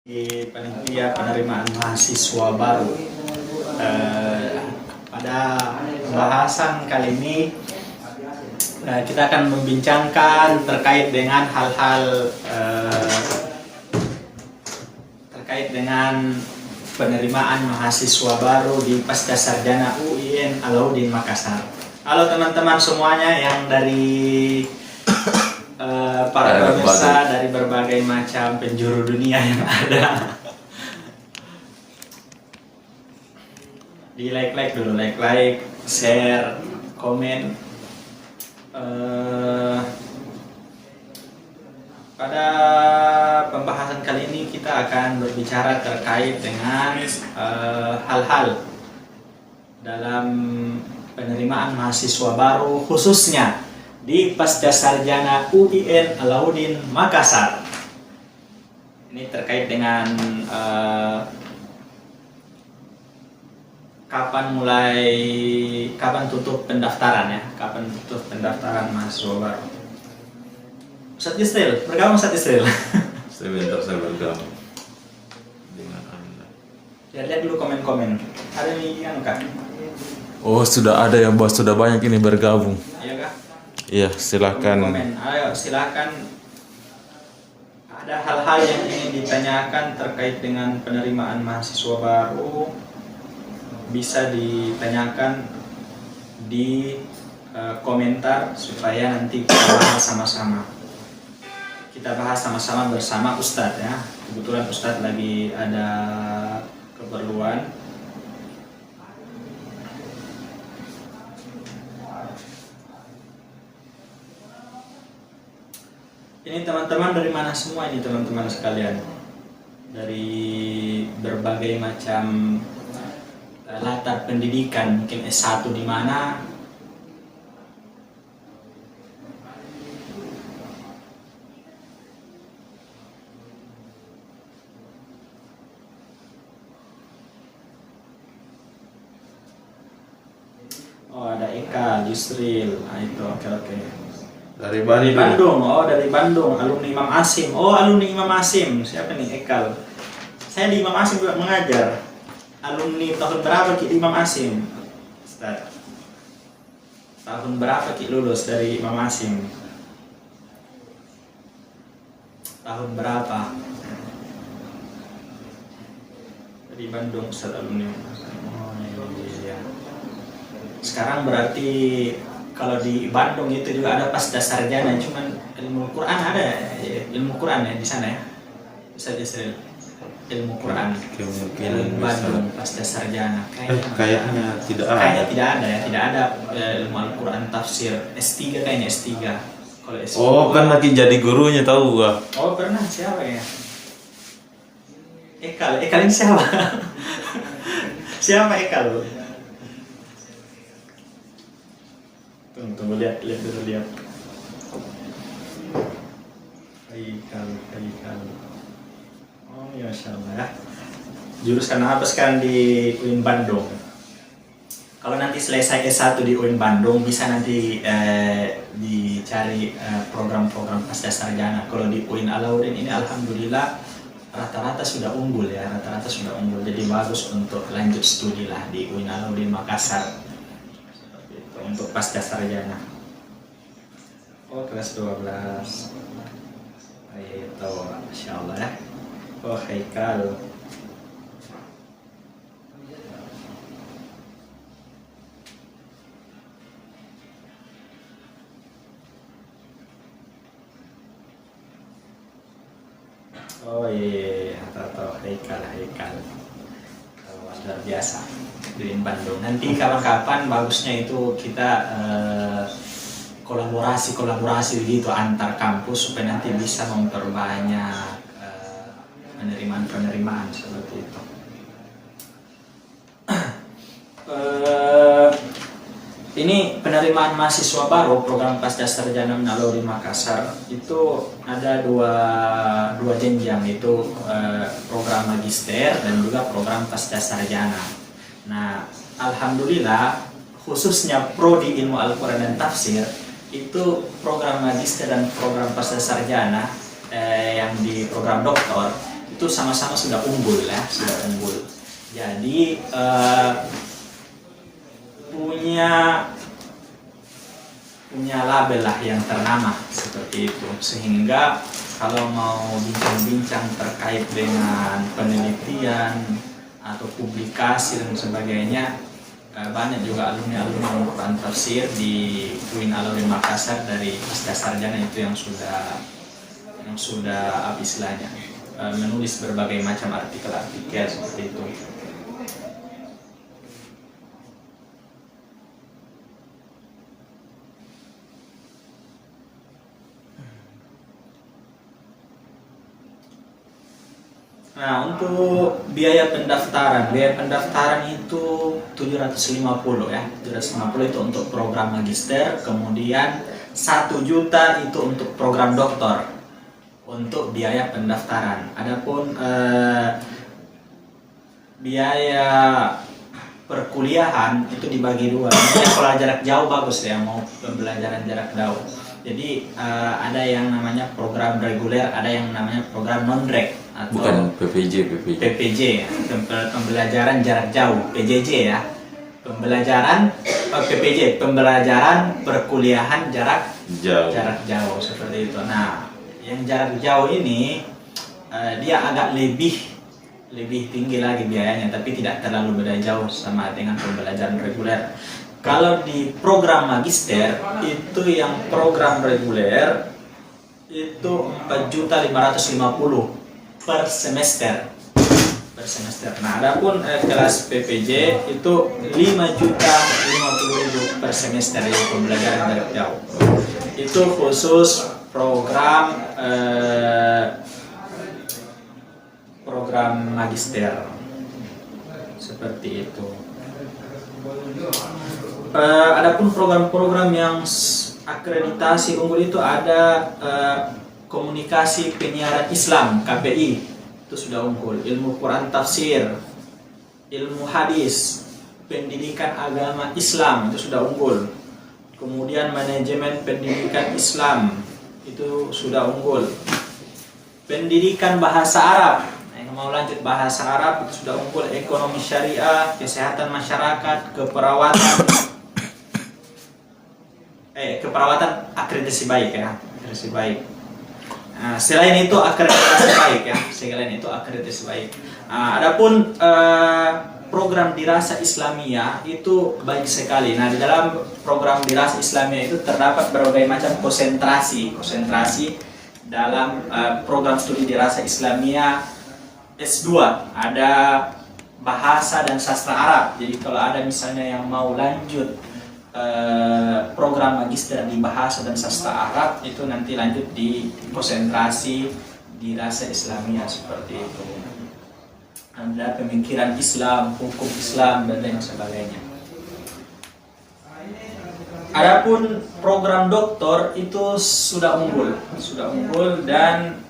Di panitia penerimaan mahasiswa baru. Pada pembahasan kali ini kita akan membincangkan terkait dengan hal-hal terkait dengan penerimaan mahasiswa baru di Pascasarjana UIN Alauddin Makassar. Halo teman-teman semuanya yang dari para pemirsa dari berbagai macam penjuru dunia yang ada. Di like dulu, like, share, komen. Pada pembahasan kali ini kita akan berbicara terkait dengan hal-hal dalam penerimaan mahasiswa baru, khususnya di Pascasarjana UIN Alauddin Makassar. Ini terkait dengan kapan tutup pendaftaran ya, kapan tutup pendaftaran mahasiswa baru. Ustadz Yusril, bergabung Ustadz Yusril. Saya bergabung dengan Anda. Lihat dulu komen-komen. Ada nih kan Kak? Oh, sudah ada yang bos, sudah banyak ini bergabung. Iya Kak? Iya, silakan. Komen. Ayo silakan. Ada hal-hal yang ingin ditanyakan terkait dengan penerimaan mahasiswa baru, bisa ditanyakan di komentar supaya nanti kita bahas sama-sama. Kita bahas sama-sama bersama Ustadz ya. Kebetulan Ustadz lagi ada keperluan. Ini teman-teman dari mana semua ini teman-teman sekalian? Dari berbagai macam latar pendidikan, mungkin S1 di mana? Oh, ada Eka, Yusril, itu oke. Dari Bandung, oh dari Bandung, alumni Imam Asim. Oh, alumni Imam Asim. Siapa nih? Ekal. Saya di Imam Asim juga mengajar. Alumni tahun berapa Ki di Imam Asim? Ustaz. Tahun berapa Ki lulus dari Imam Asim? Tahun berapa? Dari Bandung, Ustaz, alumni Imam Asim. Oh iya. Sekarang berarti kalau di Bandung itu juga ada Pascasarjana, cuman ilmu Quran ada, ilmu Quran ya di sana ya. Bisa Yusril, ilmu Quran. Kemungkinan Bandung Pascasarjana. Kayaknya tidak ada. Kayaknya tidak ada ya, tidak ada ilmu Al-Quran tafsir S3 kayaknya S3. Kalau S3. Oh, kan lagi jadi gurunya tahu gua. Oh, pernah siapa ya? Ekal ini siapa? Siapa Ekal? Tunggu lihat dulu. Haikal. Oh ya, Masya Allah ya. Jurusan apa sekarang di UIN Bandung? Kalau nanti selesai S1 di UIN Bandung, bisa nanti dicari program-program Pascasarjana. Kalau di UIN Alauddin ini alhamdulillah rata-rata sudah unggul ya, jadi bagus untuk lanjut studi lah di UIN Alauddin Makassar. Untuk Pascasarjana. Oh, kelas 12. Itu, Masya Allah ya. Oh, Haikal. Oh iya, tahu Haikal. Luar biasa di Bandung. Nanti kapan-kapan bagusnya itu kita kolaborasi begitu antar kampus supaya nanti bisa memperbanyak penerimaan seperti itu. Ini penerimaan mahasiswa baru program Pascasarjana Alauddin Makassar itu ada dua jenjang, itu program magister dan juga program Pascasarjana. Nah, alhamdulillah khususnya prodi ilmu Al-Quran dan tafsir itu program magister dan program Pascasarjana yang di program doktor itu sama-sama sudah unggul ya, sudah unggul. Jadi punya label lah yang ternama seperti itu, sehingga kalau mau bincang-bincang terkait dengan penelitian atau publikasi dan sebagainya, banyak juga alumni-alumni Quran tafsir di UIN Alauddin Makassar dari pasca sarjana itu yang sudah apa istilahnya, menulis berbagai macam artikel-artikel seperti itu. Nah, untuk biaya pendaftaran itu 750 ya. 750 itu untuk program magister, kemudian 1 juta itu untuk program doktor untuk biaya pendaftaran. Adapun biaya perkuliahan itu dibagi dua. Ini kalau jarak jauh bagus ya, mau pembelajaran jarak jauh. Jadi ada yang namanya program reguler, ada yang namanya program non-reg atau Bukan PPJ. PPJ, pembelajaran jarak jauh, PJJ ya. Pembelajaran PPJ, pembelajaran perkuliahan jarak jauh seperti itu. Nah, yang jarak jauh ini dia agak lebih tinggi lagi biayanya, tapi tidak terlalu beda jauh sama dengan pembelajaran reguler. Kalau di program magister itu yang program reguler itu 4.550.000 per semester. Nah, adapun kelas PPJ itu 5.050.000 per semester ya, pembelajaran jarak jauh. Itu khusus program magister seperti itu. Adapun program-program yang akreditasi unggul itu ada komunikasi penyiaran Islam KPI, itu sudah unggul. Ilmu Quran tafsir, ilmu hadis, pendidikan agama Islam itu sudah unggul. Kemudian manajemen pendidikan Islam itu sudah unggul. Pendidikan bahasa Arab, yang mau lanjut bahasa Arab itu sudah unggul. Ekonomi syariah, kesehatan masyarakat, keperawatan akreditasi baik ya, akreditasi baik. Nah, selain itu akreditasi baik. Adapun program dirasa Islamiyah itu baik sekali. Nah, di dalam program dirasa Islamiyah itu terdapat berbagai macam konsentrasi dalam program studi dirasa Islamiyah S2. Ada bahasa dan sastra Arab. Jadi kalau ada misalnya yang mau lanjut program magister di bahasa dan sastra Arab, itu nanti lanjut di konsentrasi dirasa Islamiyah seperti itu. Ada pemikiran Islam, hukum Islam dan lain sebagainya. Adapun program doktor itu sudah unggul dan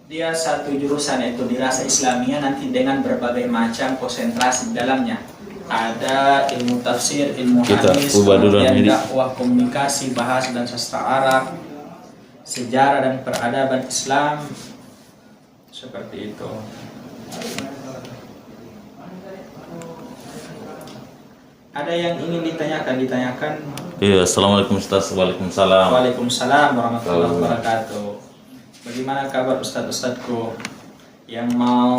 dia satu jurusan yaitu dirasa Islamiyah nanti dengan berbagai macam konsentrasi di dalamnya. Ada ilmu tafsir, ilmu hadis, kemudian dakwah, komunikasi, bahasa dan sastra Arab, sejarah dan peradaban Islam, seperti itu. Ada yang ingin ditanyakan? Iya, assalamualaikum Ustaz. Waalaikumsalam. Waalaikumsalam warahmatullahi wabarakatuh. Bagaimana kabar Ustadz-ustadzku yang mau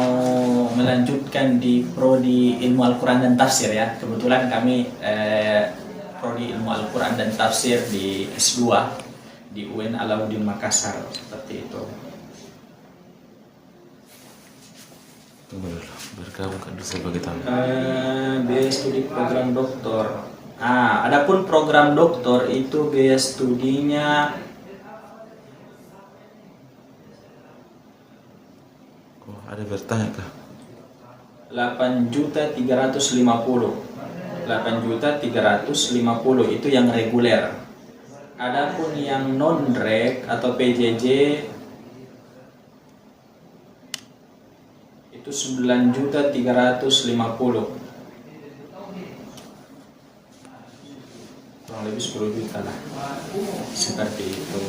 melanjutkan di prodi ilmu Al-Quran dan tafsir ya? Kebetulan kami prodi ilmu Al-Quran dan tafsir di S2 di UIN Alauddin Makassar, seperti itu. Bergabung kan sebagai tamu. Biaya studi program doktor. Adapun program doktor itu biaya studinya Ada bertanya kah? 8.350 itu yang reguler. Adapun yang non-reg atau PJJ itu 9.350. Kurang lebih 10 juta lah. Seperti itu.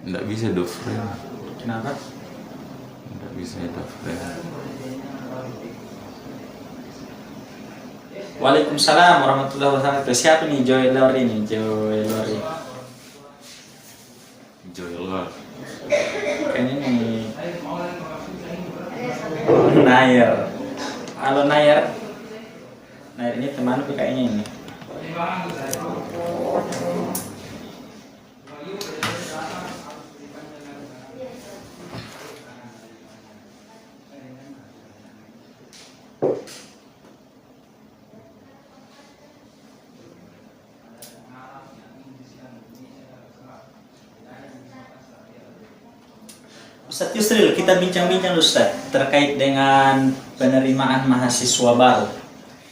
Nggak bisa do friend. Kenapa? Nggak bisa do friend. Waalaikumsalam warahmatullahi wabarakatuh. Siapa nih Joy Lori nih? Joy Lori. Joyler. Kayaknya nih Nair. Halo Nair. Nair ini temanku kayaknya ini. Ustadz Yusril, kita bincang-bincang Ustadz terkait dengan penerimaan mahasiswa baru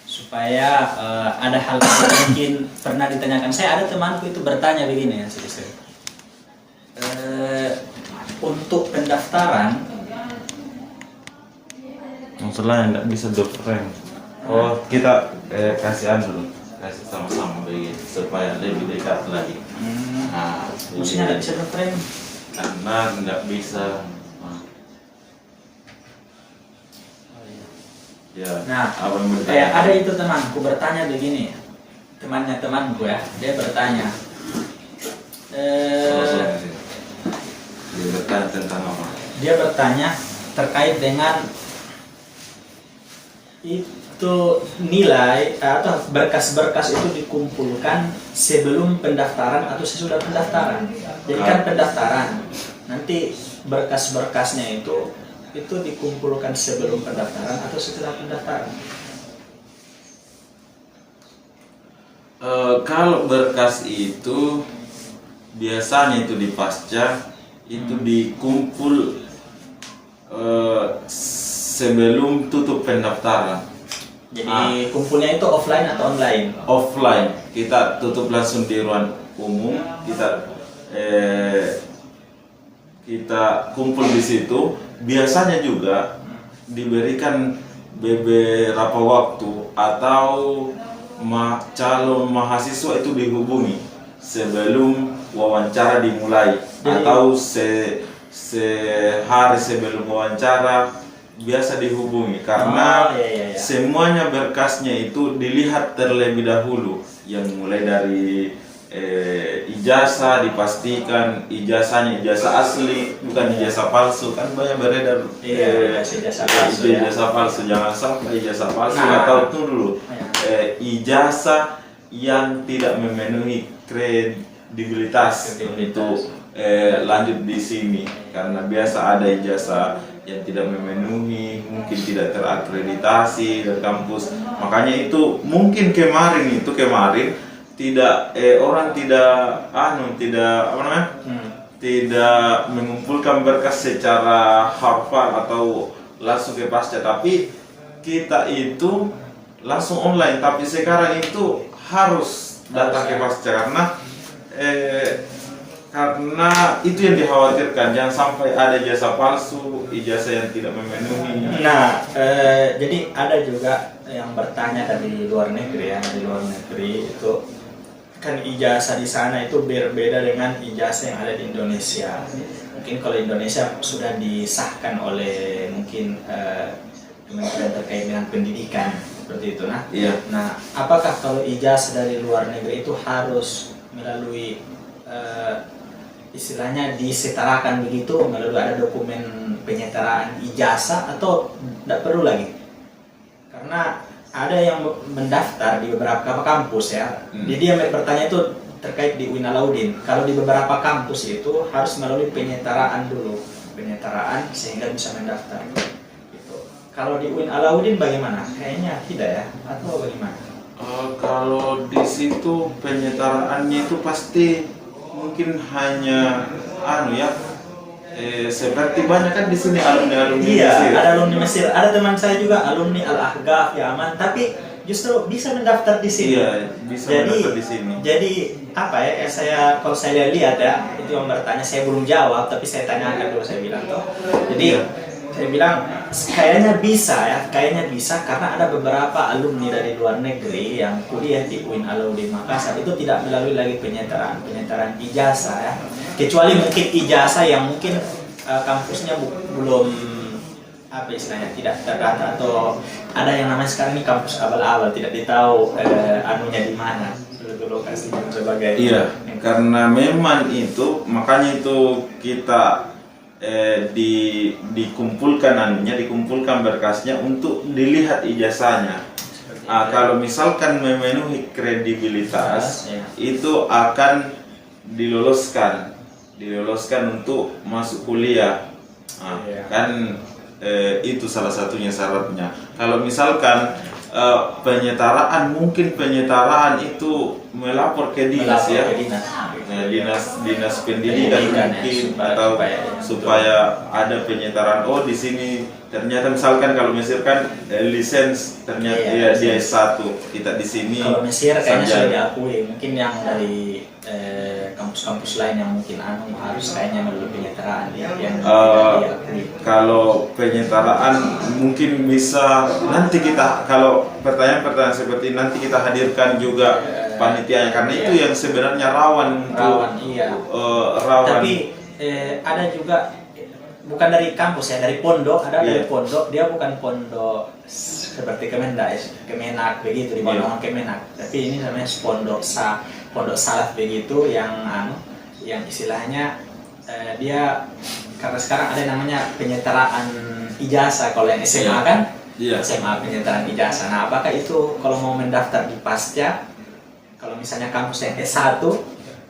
supaya ada hal yang mungkin pernah ditanyakan. Saya ada temanku itu bertanya begini ya Ustadz Yusril. Untuk pendaftaran Masalahnya nggak bisa do friend. Oh, kita kasih dulu, kasih sama-sama begitu supaya lebih dekat lagi. Nah, maksudnya nggak bisa berfriend karena nggak bisa. Ya, Nah, apa yang mau kayak ditanya? ada itu temanku bertanya begini, temannya temanku ya, dia bertanya, Dia bertanya tentang apa? dia bertanya terkait dengan itu nilai atau berkas-berkas itu dikumpulkan sebelum pendaftaran atau sesudah pendaftaran. Jadi kan pendaftaran, nanti berkas-berkasnya itu dikumpulkan sebelum pendaftaran atau setelah pendaftaran. Kalau berkas itu biasanya itu di pasca itu dikumpul sebelum tutup pendaftaran. Jadi kumpulnya itu offline atau online? Offline, kita tutup langsung di ruang umum, kita kumpul di situ. Biasanya juga diberikan beberapa waktu atau calon mahasiswa itu dihubungi sebelum wawancara dimulai. Jadi, atau sehari sebelum wawancara biasa dihubungi karena iya. semuanya berkasnya itu dilihat terlebih dahulu, yang mulai dari ijazah, dipastikan ijazahnya ijazah asli bukan ijazah palsu, kan banyak beredar ijazah palsu, ijazah palsu. Jangan sampai ijazah palsu Nah. atau dulu ijazah yang tidak memenuhi kredibilitas untuk lanjut di sini, karena biasa ada ijazah yang tidak memenuhi, mungkin tidak terakreditasi dari kampus. Makanya itu mungkin kemarin tidak orang tidak mengumpulkan berkas secara hafal atau langsung ke pasca, tapi kita itu langsung online. Tapi sekarang itu harus datang ke pasca karena itu yang dikhawatirkan, jangan sampai ada ijazah palsu, ijazah yang tidak memenuhi. Nah, jadi ada juga yang bertanya dari luar negeri ya, di luar negeri itu kan ijazah di sana itu berbeda dengan ijazah yang ada di Indonesia. Mungkin kalau Indonesia sudah disahkan oleh mungkin kementerian terkait dengan pendidikan seperti itu. Nah, Iya. nah apakah kalau ijazah dari luar negeri itu harus melalui istilahnya disetarakan begitu, melalui ada dokumen penyetaraan ijazah atau tidak perlu lagi? Karena ada yang mendaftar di beberapa kampus ya. Jadi dia bertanya itu terkait di UIN Alauddin. Kalau di beberapa kampus itu harus melalui penyetaraan dulu, penyetaraan sehingga bisa mendaftar. Gitu. Kalau di UIN Alauddin bagaimana? Kayaknya tidak ya, atau bagaimana? Kalau di situ penyetaraannya itu pasti mungkin hanya seperti banyak kan di sini alumni Iya, Mesir. ada alumni Mesir. Ada teman saya juga alumni Al-Ahqaf Yaman, tapi justru bisa mendaftar di sini. Iya, bisa mendaftar di sini. Jadi apa ya? Kalau saya lihat ya, itu yang bertanya, saya belum jawab, tapi saya tanyakan dulu, saya bilang toh. Jadi Iya. saya bilang kayaknya bisa karena ada beberapa alumni dari luar negeri yang kuliah di UIN Alauddin Makassar itu tidak melalui lagi penyetaraan ijazah ya. Kecuali mungkin ijazah yang mungkin kampusnya belum apa istilahnya tidak terdata, atau ada yang namanya sekarang ini kampus abal-abal, tidak ditahu anunya di mana, lokasinya sebagai. Iya, karena memang itu makanya itu kita dikumpulkan berkasnya untuk dilihat ijazahnya. Kalau misalkan memenuhi kredibilitas, itu akan diloloskan untuk masuk kuliah. Kan itu salah satunya syaratnya. Kalau misalkan penyetaraan, mungkin penyetaraan itu melapor ke dinas ya, dinas pendidikan mungkin, atau supaya ada penyetaraan. Oh, di sini ternyata misalkan kalau Mesir kan lisens ternyata dia S1, kita di sini. Kalau Mesir kayaknya sudah diakui, mungkin yang dari kampus-kampus lain yang mungkin harus kayaknya melalui penyetaraan yang diakui. Kalau penyetaraan mungkin bisa nanti kita, kalau pertanyaan-pertanyaan seperti ini nanti kita hadirkan juga panitianya, karena itu yang sebenarnya rawan untuk rawan. Tapi ada juga bukan dari kampus ya, dari pondok, dari pondok, dia bukan pondok seperti Kemenak begitu, di bawah Kemenak, tapi ini namanya pondok salaf begitu, yang istilahnya dia, karena sekarang ada namanya penyetaraan ijazah. Kalau yang SMA kan SMA penyetaraan ijazah. Nah, apakah itu kalau mau mendaftar di Pasca, kalau misalnya kampus yang S1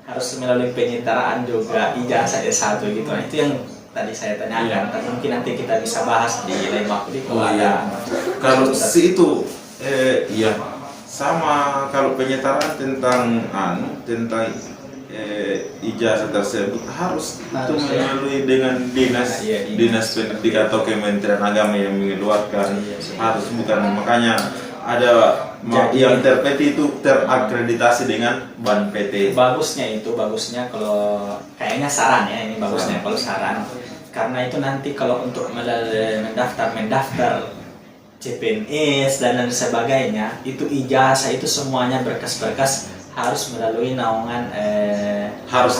harus melalui penyetaraan juga ijazah S1 gitu. Nah, itu yang tadi saya tanyakan. Mungkin nanti kita bisa bahas di lain waktu kalau ada. Kalau itu sama, kalau penyetaraan tentang ijazah tersebut harus itu melalui dengan dinas pendidikan atau Kementerian Agama yang mengeluarkan, harus, bukan, makanya ada yang terpeti itu terakreditasi dengan BAN PT. Bagusnya kalau kayaknya saran ya, ini bagusnya kalau saran, karena itu nanti kalau untuk mendaftar CPNS dan lain sebagainya, itu ijazah itu semuanya berkas-berkas harus melalui naungan harus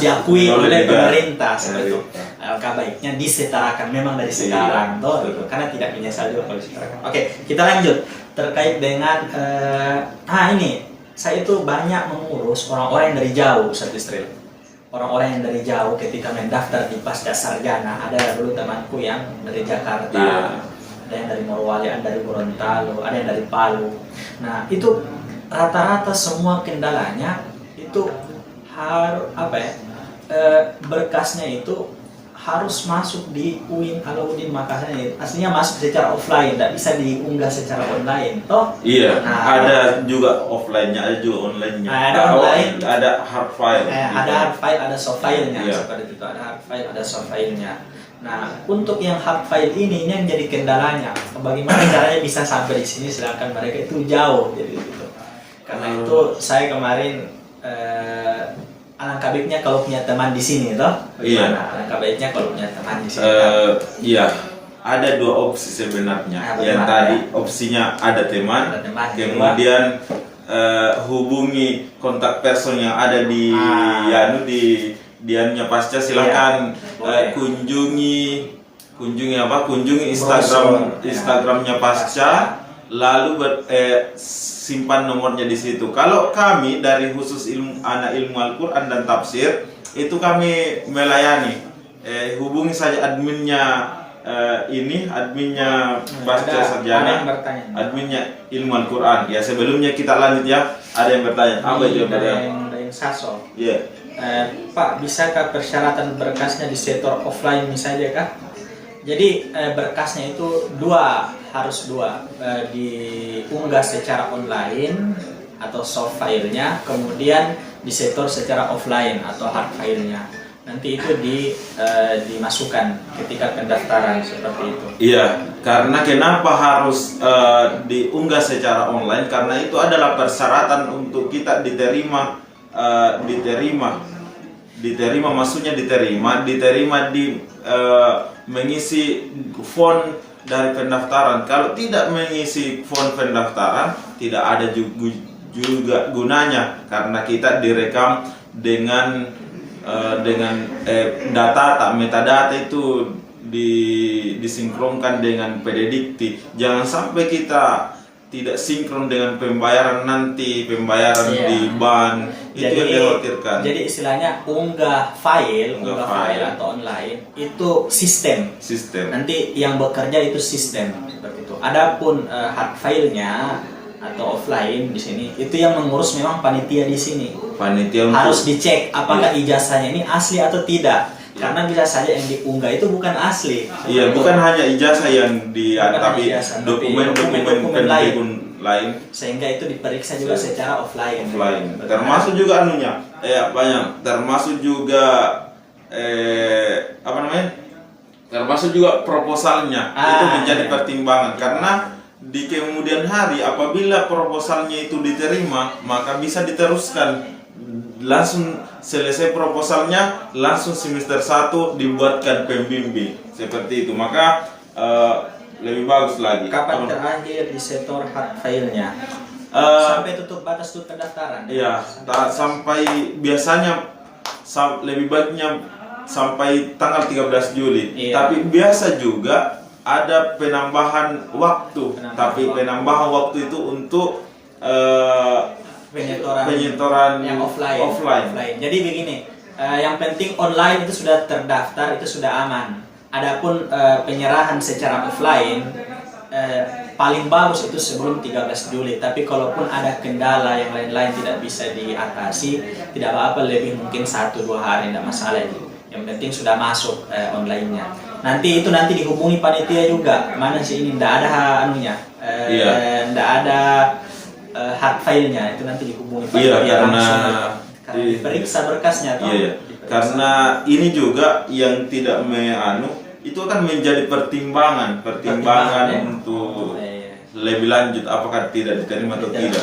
diakui oleh pemerintah seperti itu. Alangkah baiknya disetarakan memang dari sekarang gitu. Karena tidak menyesal juga kalau disetarakan. Oke, kita lanjut terkait dengan ini saya itu banyak mengurus orang-orang yang dari jauh, Ustaz Yusril. Orang-orang yang dari jauh ketika mendaftar di Pasca Sarjana, ada dulu temanku yang dari Jakarta, ada yang dari Morowali, ada dari Gorontalo, ada yang dari Palu. Nah, itu rata-rata semua kendalanya itu harus berkasnya itu harus masuk di UIN Alauddin Makassar. Aslinya masuk secara offline, tidak bisa diunggah secara online, toh? Iya. Ada juga offline-nya, ada juga online-nya. Ada online, ada hard file. Ada hard file, ada soft file-nya seperti itu. Ada hard file, ada soft file-nya. Nah, untuk yang hard file ini yang jadi kendalanya. Bagaimana caranya bisa sampai di sini sedangkan mereka itu jauh, jadi gitu. Karena itu saya kemarin alangkah baiknya kalau punya teman di sini, toh? Alangkah baiknya kalau punya teman di sini. Ada dua opsi sebenarnya. Yang tadi opsinya ada teman kemudian hubungi kontak person yang ada di diannya Pasca, silakan kunjungi Instagramnya Pasca, lalu simpan nomornya di situ. Kalau kami dari khusus anak ilmu Al-Quran dan tafsir itu kami melayani, hubungi saja adminnya adminnya Pasca Sarjana, adminnya ilmu Al-Quran. Ya, sebelumnya kita lanjut ya, ada yang bertanya. Apa itu yang bertanya? Saso. Pak, bisakah persyaratan berkasnya di sektor offline misalnya kah? Jadi berkasnya itu harus dua, diunggah secara online atau soft filenya, kemudian disetor secara offline atau hard filenya. Nanti itu dimasukkan ketika pendaftaran seperti itu. Iya, karena kenapa harus diunggah secara online? Karena itu adalah persyaratan untuk kita diterima maksudnya diterima di mengisi form dari pendaftaran. Kalau tidak mengisi form pendaftaran, tidak ada juga gunanya, karena kita direkam dengan dengan data tak metadata itu disinkronkan dengan prediktif. Jangan sampai kita tidak sinkron dengan pembayaran nanti, pembayaran di bank, itu yang dikhawatirkan. Jadi istilahnya unggah file atau online itu sistem. Nanti yang bekerja itu sistem seperti itu. Adapun hard filenya atau offline di sini itu yang mengurus memang panitia di sini. Panitia harus dicek apakah ijazahnya ini asli atau tidak. Karena bisa saja yang diunggah itu bukan asli. Iya, bukan hanya ijazah yang tapi dokumen-dokumen lain. Sehingga itu diperiksa juga secara offline. Termasuk juga anunya, termasuk juga termasuk juga proposalnya itu menjadi pertimbangan karena di kemudian hari apabila proposalnya itu diterima maka bisa diteruskan. Langsung selesai proposalnya, langsung semester 1 dibuatkan pembimbing seperti itu, maka lebih bagus lagi. Kapan terakhir di setor hard filenya? Sampai tutup batas tutup pendaftaran? Iya, sampai biasanya lebih baiknya sampai tanggal 13 Juli. Tapi biasa juga ada penambahan waktu, penambahan waktu itu untuk penyetoran yang offline. Jadi begini, yang penting online itu sudah terdaftar, itu sudah aman. Adapun penyerahan secara offline paling bagus itu sebelum 13 Juli. Tapi kalaupun ada kendala yang lain-lain tidak bisa diatasi, tidak apa-apa, lebih mungkin 1-2 hari tidak masalah. Yang penting sudah masuk online-nya. Nanti dihubungi panitia juga. Mana sih ini tidak ada anunya, tidak ada hard filenya, itu nanti dihubungi karena diperiksa berkasnya karena ini juga yang tidak itu akan menjadi pertimbangan untuk lebih lanjut apakah tidak diterima atau tidak.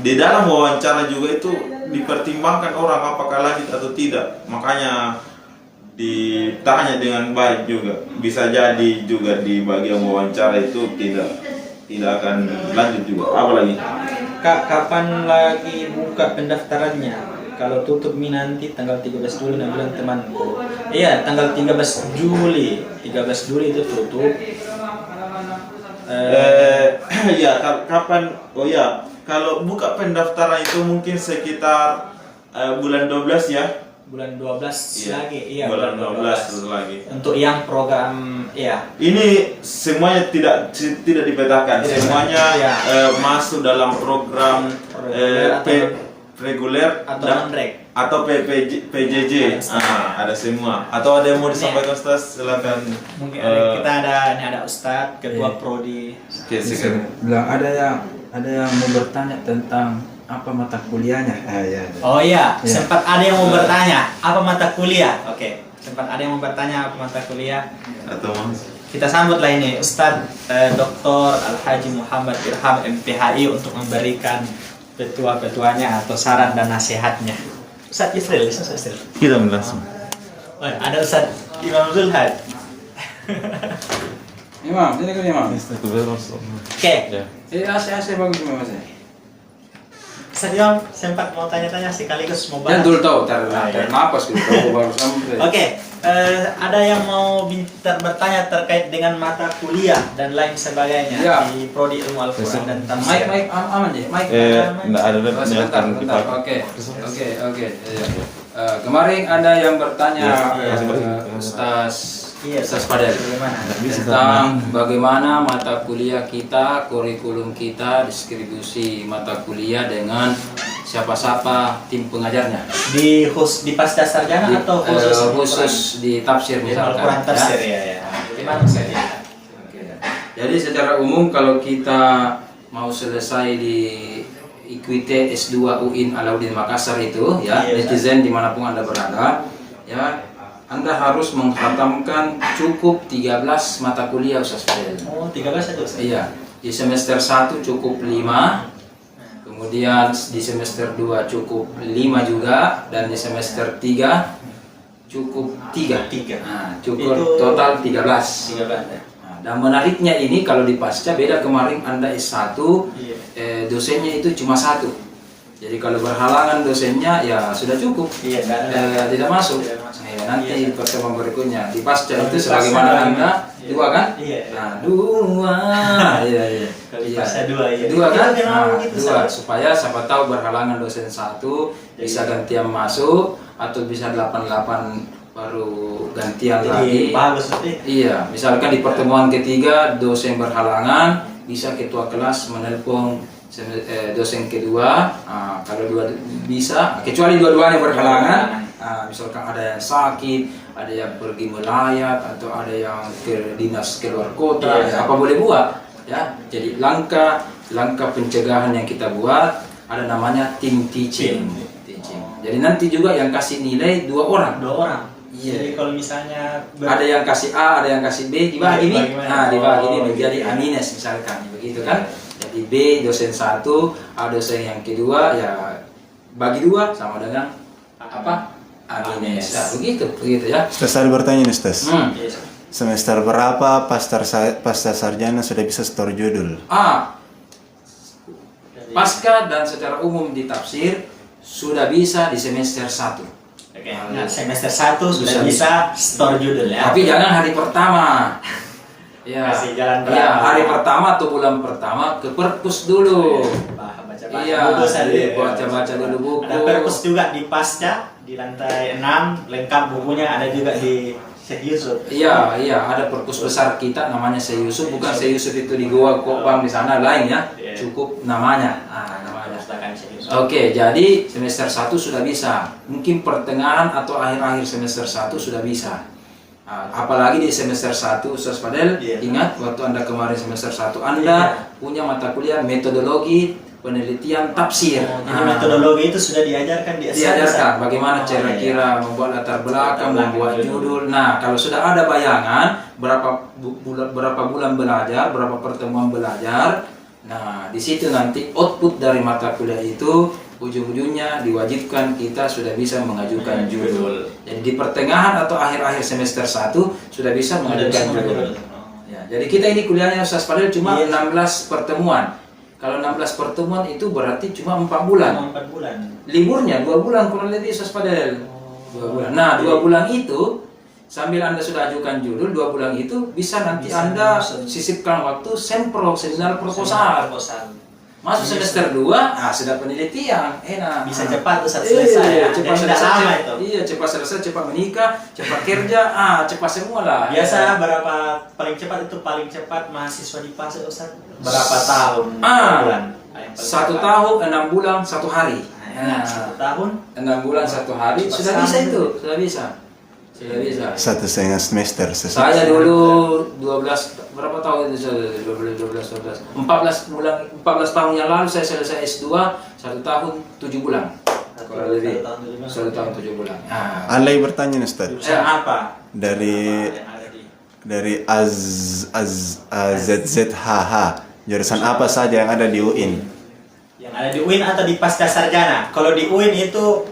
Di dalam wawancara juga itu dipertimbangkan orang apakah lanjut atau tidak, makanya ditanya dengan baik juga. Bisa jadi juga di bagian wawancara itu tidak akan lanjut juga. Apa lagi? Kak, kapan lagi buka pendaftarannya? Kalau tutup nanti tanggal 13 Juli, bilang temanku. Iya, tanggal 13 Juli. 13 Juli itu tutup. Kapan? Oh ya, kalau buka pendaftaran itu mungkin sekitar bulan 12 ya. Bulan 12 lagi, bulan 12 lagi. Untuk yang program, ini semuanya tidak dipetakan, semuanya masuk dalam program reguler atau PJJ. Ada semua. Atau ada yang mau disampaikan Ustaz? Silakan. Mungkin kita ada Ustaz, Ketua Prodi. Bilang ada yang mau bertanya tentang apa mata kuliahnya? Oh iya, sempat ada yang mau bertanya apa mata kuliah. Oke, sempat ada yang mau bertanya apa mata kuliah. Atau kita sambutlah ini Ustadz Dr. Al-Haji Muhammad Irham MPHI untuk memberikan petua-petuanya atau saran dan nasihatnya. Ustadz Yusril, kita langsung. Ada Ustadz Imam Zulhad. Imam, ini kan Imam. Oke. AC bagus Imam Mas. Saya sempat mau tanya-tanya sekaligus mau bahas. Dan dulu tahu ternapas gitu baru sampai. Oke, ada yang mau bertanya terkait dengan mata kuliah dan lain sebagainya di Prodi Ilmu Al-Quran dan Tafsir. Mic aman ya? Mic. Enggak ada bentar. Oke. Kemarin ada yang bertanya Ustaz Fadel tentang bagaimana mata kuliah kita, kurikulum kita, distribusi mata kuliah dengan siapa-siapa tim pengajarnya di pasca sarjana atau khusus di tafsir misalkan Al-Quran tafsir ya. Gimana saja? Jadi secara umum kalau kita mau selesai di IQT S2 UIN Alauddin Makassar itu netizen dimanapun Anda berada Anda harus menghatamkan cukup 13 mata kuliah Ustaz Fadel. Oh, 13 saja Ustaz? Iya, di semester 1 cukup 5, kemudian di semester 2 cukup 5 juga, dan di semester 3 cukup 3. Nah, cukup itu total 13 ya. Nah, dan menariknya ini kalau di pasca beda kemarin Anda S1, dosennya itu cuma 1. Jadi kalau berhalangan dosennya ya sudah cukup. Iya, nggak ada. Tidak masuk. Tidak masuk. Ya, nanti Iya. pertemuan berikutnya di pasca Kalau itu di pasca sebagaimana dua, Anda iya. dua kan? Iya. Nah, dua. Iya, iya. Kalau di Iya. pasca dua, iya. Dua kan? Iya, Nah, gitu, dua Ustaz. supaya siapa tahu berhalangan dosen satu Jadi- bisa gantian masuk atau bisa 88 baru gantian Jadi lagi. bagus nanti. Iya, misalkan di pertemuan ketiga dosen berhalangan, bisa ketua kelas menelpon dosen kedua. Kalau dua bisa, kecuali dua-duanya berhalangan. Misalkan ada yang sakit, ada yang pergi melayat, atau ada yang ke dinas keluar kota, Iya. ya, apa boleh buat? Ya, jadi langkah pencegahan yang kita buat ada namanya tim teaching. Jadi nanti juga yang kasih nilai 2 orang. 2 orang. Iya. Jadi kalau misalnya Ada yang kasih A, ada yang kasih B, dibagi Iya, nih. bagaimana? Nah, dibagi Oh, nih menjadi gitu. amines misalkan, begitu kan? Jadi B dosen 1, A dosen yang kedua, ya bagi 2 sama dengan apa? Amines. Nah, begitu ya. Ustaz, saya bertanya nih Ustaz. Yes. Semester berapa pasca sarjana sudah bisa store judul? A. Pasca dan secara umum di tafsir sudah bisa di semester 1. Oke. Nah, semester 1 sudah Bisa. bisa store judul ya. Tapi jangan hari pertama. Ya, Kasih jalan ya berapa? hari pertama atau bulan pertama ke perpus dulu. Baca-baca Iya, buku saja. baca-baca dulu buku. Ada perpus juga di pasca di lantai 6 lengkap bukunya, ada juga di Syekh Yusuf. Iya, ada perpus besar kita namanya Syekh Yusuf, bukan Syekh Yusuf itu di Goa Kopang di sana lain ya. Iya. Cukup namanya. Namanya. Pustakaan Syekh Yusuf. Oke, jadi semester 1 sudah bisa. Mungkin pertengahan atau akhir-akhir semester 1 sudah bisa. Apalagi di semester 1, Ustaz Fadel, Iya. ingat waktu Anda kemarin semester 1 Anda punya mata kuliah metodologi penelitian tafsir. Jadi metodologi itu sudah diajarkan di S1. Diajarkan bagaimana Oh, cara iya. kira membuat latar belakang, Latar belakang membuat judul. judul. Nah, kalau sudah ada bayangan berapa bulan belajar, berapa pertemuan belajar, nah di situ nanti output dari mata kuliah itu ujung-ujungnya diwajibkan kita sudah bisa mengajukan judul. Jadi di pertengahan atau akhir-akhir semester 1 sudah bisa mengajukan judul. Ya, jadi kita ini kuliahnya Ustaz Fadil cuma Iya. 16 pertemuan. Kalau 16 pertemuan itu berarti cuma 4 bulan. 4 bulan. Liburnya 2 bulan kurang lebih Ustaz Fadil. 2 bulan. Nah, 2 bulan itu sambil Anda sudah ajukan judul, 2 bulan itu bisa nanti Bisa Anda masuk. sisipkan waktu sempro, seminar proposal. Masuk semester 2, sudah penelitian, enak. Bisa cepat Ustaz selesai ya. Cepat Jadi tidak selesai, lama itu. Iya, cepat selesai, cepat menikah, cepat kerja, cepat semua lah. Biasa berapa paling cepat mahasiswa di PAS Ustaz? Berapa tahun? Bulan? Yang paling 1 cepat. tahun 6 bulan 1 hari. Nah, 1 tahun 6 bulan 1 hari sudah bisa itu, sudah bisa. Sudah bisa. 1,5 semester. Saya dulu 12 berapa tahun itu saya 12 14 bulan 14 tahun yang lalu saya selesai S2 1 tahun 7 bulan. Kurang lebih 1 tahun 7 bulan. Alay bertanya nih Ustaz. Jurusan apa? Dari Yang ada di dari AZZHH. Jurusan apa saja yang ada di UIN? yang ada di UIN atau di pasca sarjana. Kalau di UIN itu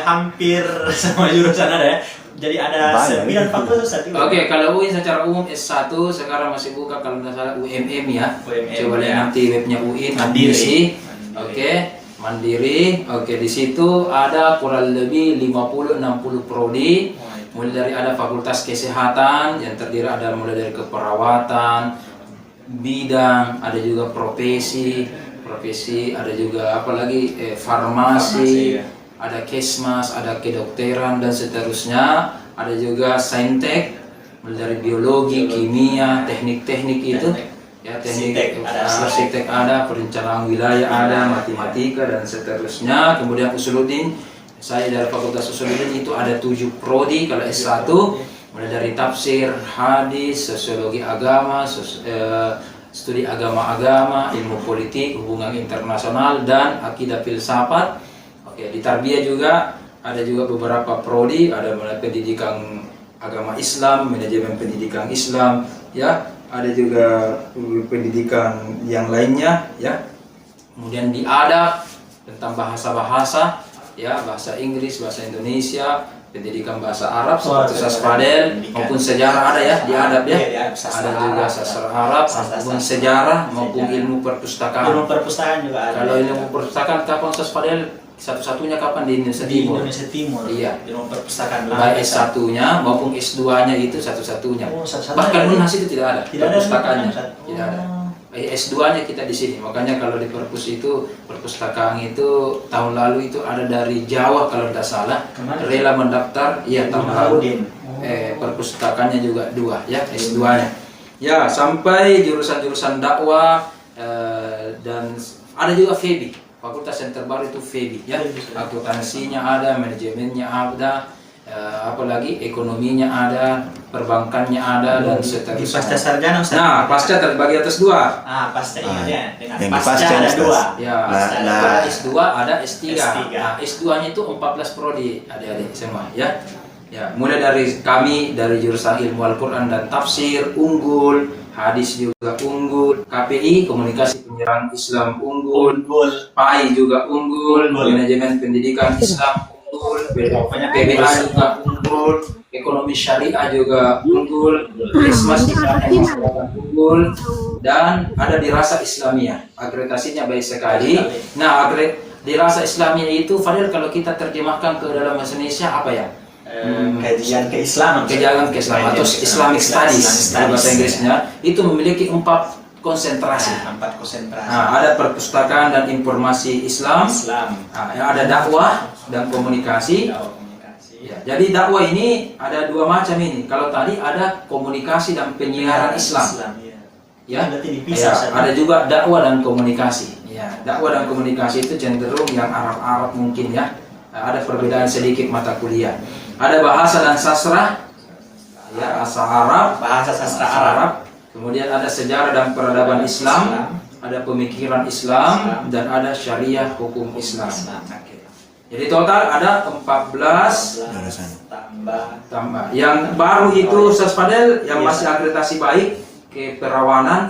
hampir semua jurusan ada ya. Jadi ada Banyak. 9 fakultas Ustaz. Oke, kalau UIN secara umum S1 sekarang masih buka kalau tidak salah UMM ya. UMM, Coba lihat ya. nanti webnya UIN Mandiri. Mandiri. Mandiri. Oke, Mandiri. Oke, di situ ada kurang lebih 50-60 prodi. Mulai dari ada fakultas kesehatan yang terdiri ada mulai dari keperawatan, bidang, ada juga profesi, ada juga apalagi farmasi, Farmasi, ya. ada kesmas, ada kedokteran dan seterusnya. Ada juga saintek, mulai dari biologi, kimia, teknik-teknik itu. Ya, teknik arsitek ada, perencanaan wilayah ada, matematika dan seterusnya. Kemudian usuluddin, saya dari Fakultas Usuluddin itu ada 7 prodi kalau S1, mulai dari tafsir, hadis, sosiologi agama, studi agama-agama, ilmu politik, hubungan internasional dan akidah filsafat. Oke, di Tarbiyah juga ada juga beberapa prodi, ada mulai pendidikan agama Islam, manajemen pendidikan Islam, ya. Ada juga pendidikan yang lainnya, ya. Kemudian di adab tentang bahasa-bahasa, ya, bahasa Inggris, bahasa Indonesia, pendidikan bahasa Arab seperti Ustaz Fadel, maupun sejarah ada ya, di adab ya. Ada juga sastra Arab, maupun sejarah, maupun ilmu perpustakaan. Ilmu perpustakaan juga ada. Kalau ilmu perpustakaan kapan Ustaz Fadel? Satu-satunya kapan di Indonesia Di Timur? Indonesia Timur. Iya. Ilmu perpustakaan. Baik S1-nya maupun S2-nya itu satu-satunya. Oh, satu-satunya. Bahkan Unhas itu tidak ada. Tidak ada Perpustakaannya Unhas. tidak ada. Oh. S2-nya kita di sini. Makanya kalau di perpus itu perpustakaan itu tahun lalu itu ada dari Jawa kalau tidak salah. Kemana? Rela mendaftar, iya tahun lalu. Baharudin. Perpustakaannya juga 2 ya, S2-nya. Ya, sampai jurusan-jurusan dakwah dan ada juga FEBI. Fakultas yang terbaru itu FEBI ya. Akuntansinya ada, manajemennya ada, apalagi ekonominya ada, perbankannya ada, dan Di pasca seterusnya. sarjana Ustaz. Nah, pasca terbagi atas 2. Pasca ini ya. Dengan yang di pasca pasca, ada Ustaz. 2. Ya, Nah, ada S2, ada S3. S3. Nah, S2-nya itu 14 prodi adik-adik semua ya. Ya, mulai dari kami dari jurusan ilmu Al-Qur'an dan tafsir unggul, hadis juga unggul, KPI komunikasi penyiaran Islam unggul, PAI juga unggul, manajemen pendidikan Islam unggul, PBA juga unggul, ekonomi syariah juga unggul, Ismas juga unggul, dan ada dirasa Islamiyah. Akreditasinya baik sekali. Nah, dirasa Islamiyah itu Fadil kalau kita terjemahkan ke dalam bahasa Indonesia apa ya? Kajian keislaman. Kajian keislaman atau Islamic Studies dalam bahasa Inggrisnya itu memiliki 4 konsentrasi. 4 konsentrasi. Nah, ada perpustakaan dan informasi Islam. Nah, ada dakwah dan komunikasi. Ya, jadi dakwah ini ada 2 macam ini. Kalau tadi ada komunikasi dan penyiaran Islam. Ya, ada juga dakwah dan komunikasi. Ya, dakwah dan komunikasi itu cenderung yang Arab-Arab mungkin ya. Ada perbedaan sedikit mata kuliah. Ada bahasa dan sastra, ya, bahasa Arab, bahasa sastra Arab. Kemudian ada sejarah dan peradaban Islam, ada pemikiran Islam, dan ada syariah hukum Islam. Jadi total ada 14 tambah. Yang baru itu Ustaz Fadel yang masih akreditasi baik keperawanan.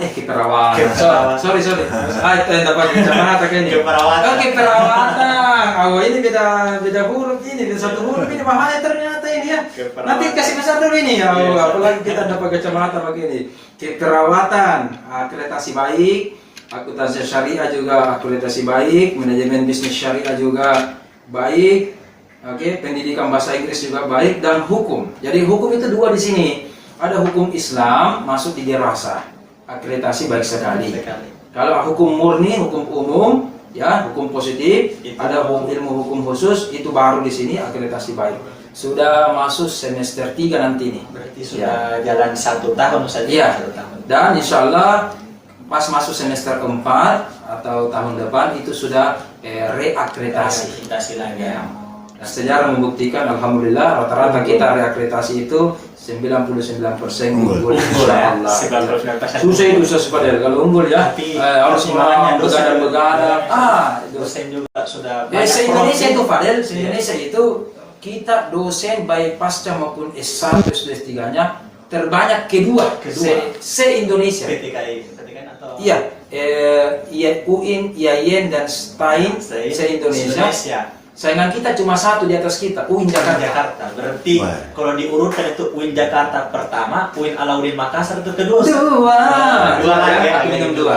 Sorry. Dapat kacamata kan ini. Keperawatan. Oh, ini beda huruf ini, beda satu huruf ini bahaya ternyata ini ya. Nanti kasih besar dulu ini ya. Apalagi kita dapat kacamata begini. Keperawatan, akreditasi baik, akuntansi syariah juga akreditasi baik, manajemen bisnis syariah juga baik. Oke, pendidikan bahasa Inggris juga baik, dan hukum. Jadi hukum itu 2 di sini. Ada hukum Islam masuk di dirasa, akreditasi baik sekali. Kalau hukum murni, hukum umum, ya hukum positif, ada ilmu hukum khusus itu baru di sini akreditasi baik. Sudah masuk semester 3 nanti nih. Berarti sudah jalan 1 tahun saja. Iya. Dan insya Allah pas masuk semester 4 atau tahun depan itu sudah reakreditasi. Lagi ya. Nah, sejarah membuktikan alhamdulillah rata-rata kita reakreditasi itu 99% unggul. Ya. Susah itu Fadel kalau unggul ya. Harus begadang. Dosen juga sudah banyak. Se-Indonesia itu Fadel, se-Indonesia itu kita dosen baik pasca maupun S1 S3-nya terbanyak kedua. Se-Indonesia. atau Iya, UIN, IAIN dan STAIN se-Indonesia. Saingan kita cuma 1 di atas kita, UIN Jakarta. Berarti kalau diurutkan itu UIN Jakarta pertama, UIN Alauddin Makassar itu kedua. Dua lagi. Aku minum 2.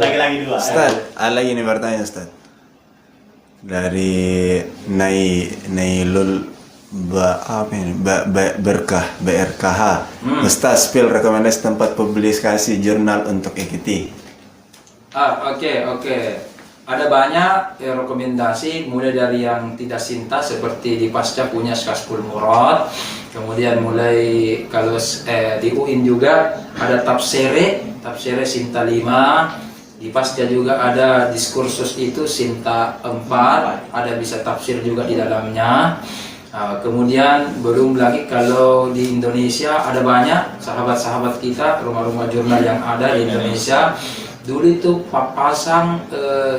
Lagi 2. Ustaz, ada lagi nih bertanya Ustaz. Dari Nailul Berkah BRKH. Ustaz, spill rekomendasi tempat publikasi jurnal untuk EKT. Oke. Ada banyak rekomendasi, mulai dari yang tidak sintas seperti di pasca punya Skaspul Murad, kemudian mulai kalau di UIN juga ada Tafsire Sinta 5, di pasca juga ada diskursus itu Sinta 4, ada bisa tafsir juga di dalamnya. Kemudian belum lagi kalau di Indonesia ada banyak sahabat-sahabat kita, rumah-rumah jurnal yang ada di Indonesia. Dulu itu pasang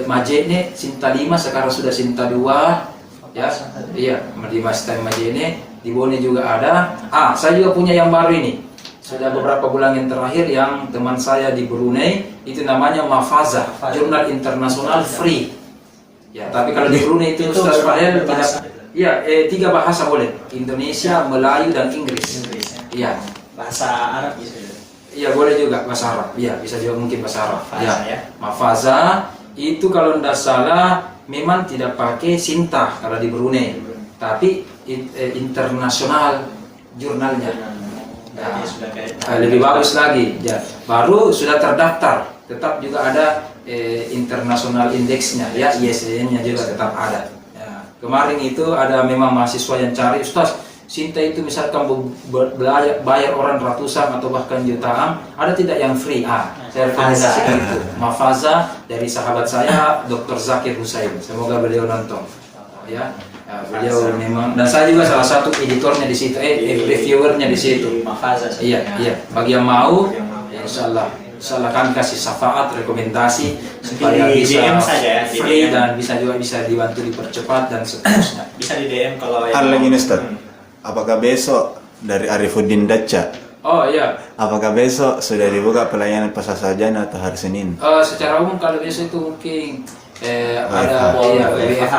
Majene Sinta 5, sekarang sudah Sinta 2 ya. Iya, di Mastai Majene, di Bone juga ada. Saya juga punya yang baru ini. Sudah beberapa bulan yang terakhir yang teman saya di Brunei itu namanya Mafazah, jurnal internasional free. Ya, tapi kalau di Brunei itu Ustaz Fadel tidak Iya, 3 bahasa boleh. Indonesia, Melayu, dan Inggris. Inggris ya. Iya. Bahasa Arab bisa juga. Iya, boleh juga bahasa Arab. Iya, bisa juga mungkin bahasa Arab. Mafaza, ya. Mafaza itu kalau tidak salah memang tidak pakai sinta kalau di Brunei. Tapi internasional jurnalnya. Berarti sudah kayak Lebih bagus lagi. Ya. Baru sudah terdaftar. Tetap juga ada internasional indeksnya, ya, ISBN-nya juga tetap ada. Ya. Kemarin itu ada memang mahasiswa yang cari, Ustaz, Sinta itu misalkan bayar orang ratusan atau bahkan jutaan, ada tidak yang free? Saya rekomendasikan itu. Mafaza dari sahabat saya, Dr. Zakir Husain. Semoga beliau nonton. Ya, beliau memang, dan saya juga salah satu editornya di situ, reviewernya di situ. Mafaza. Iya, iya. Bagi yang mau, ya insya Allah kami kasih syafaat, rekomendasi supaya di bisa DM saja ya, di free DM. dan bisa juga bisa dibantu dipercepat dan seterusnya. Bisa di DM kalau Hal lagi nih Ustaz, apakah besok dari Arifuddin Daca, Oh iya, apakah besok sudah dibuka pelayanan pasar sarjana atau hari Senin? secara umum kalau biasa itu mungkin ada WFH. WFH,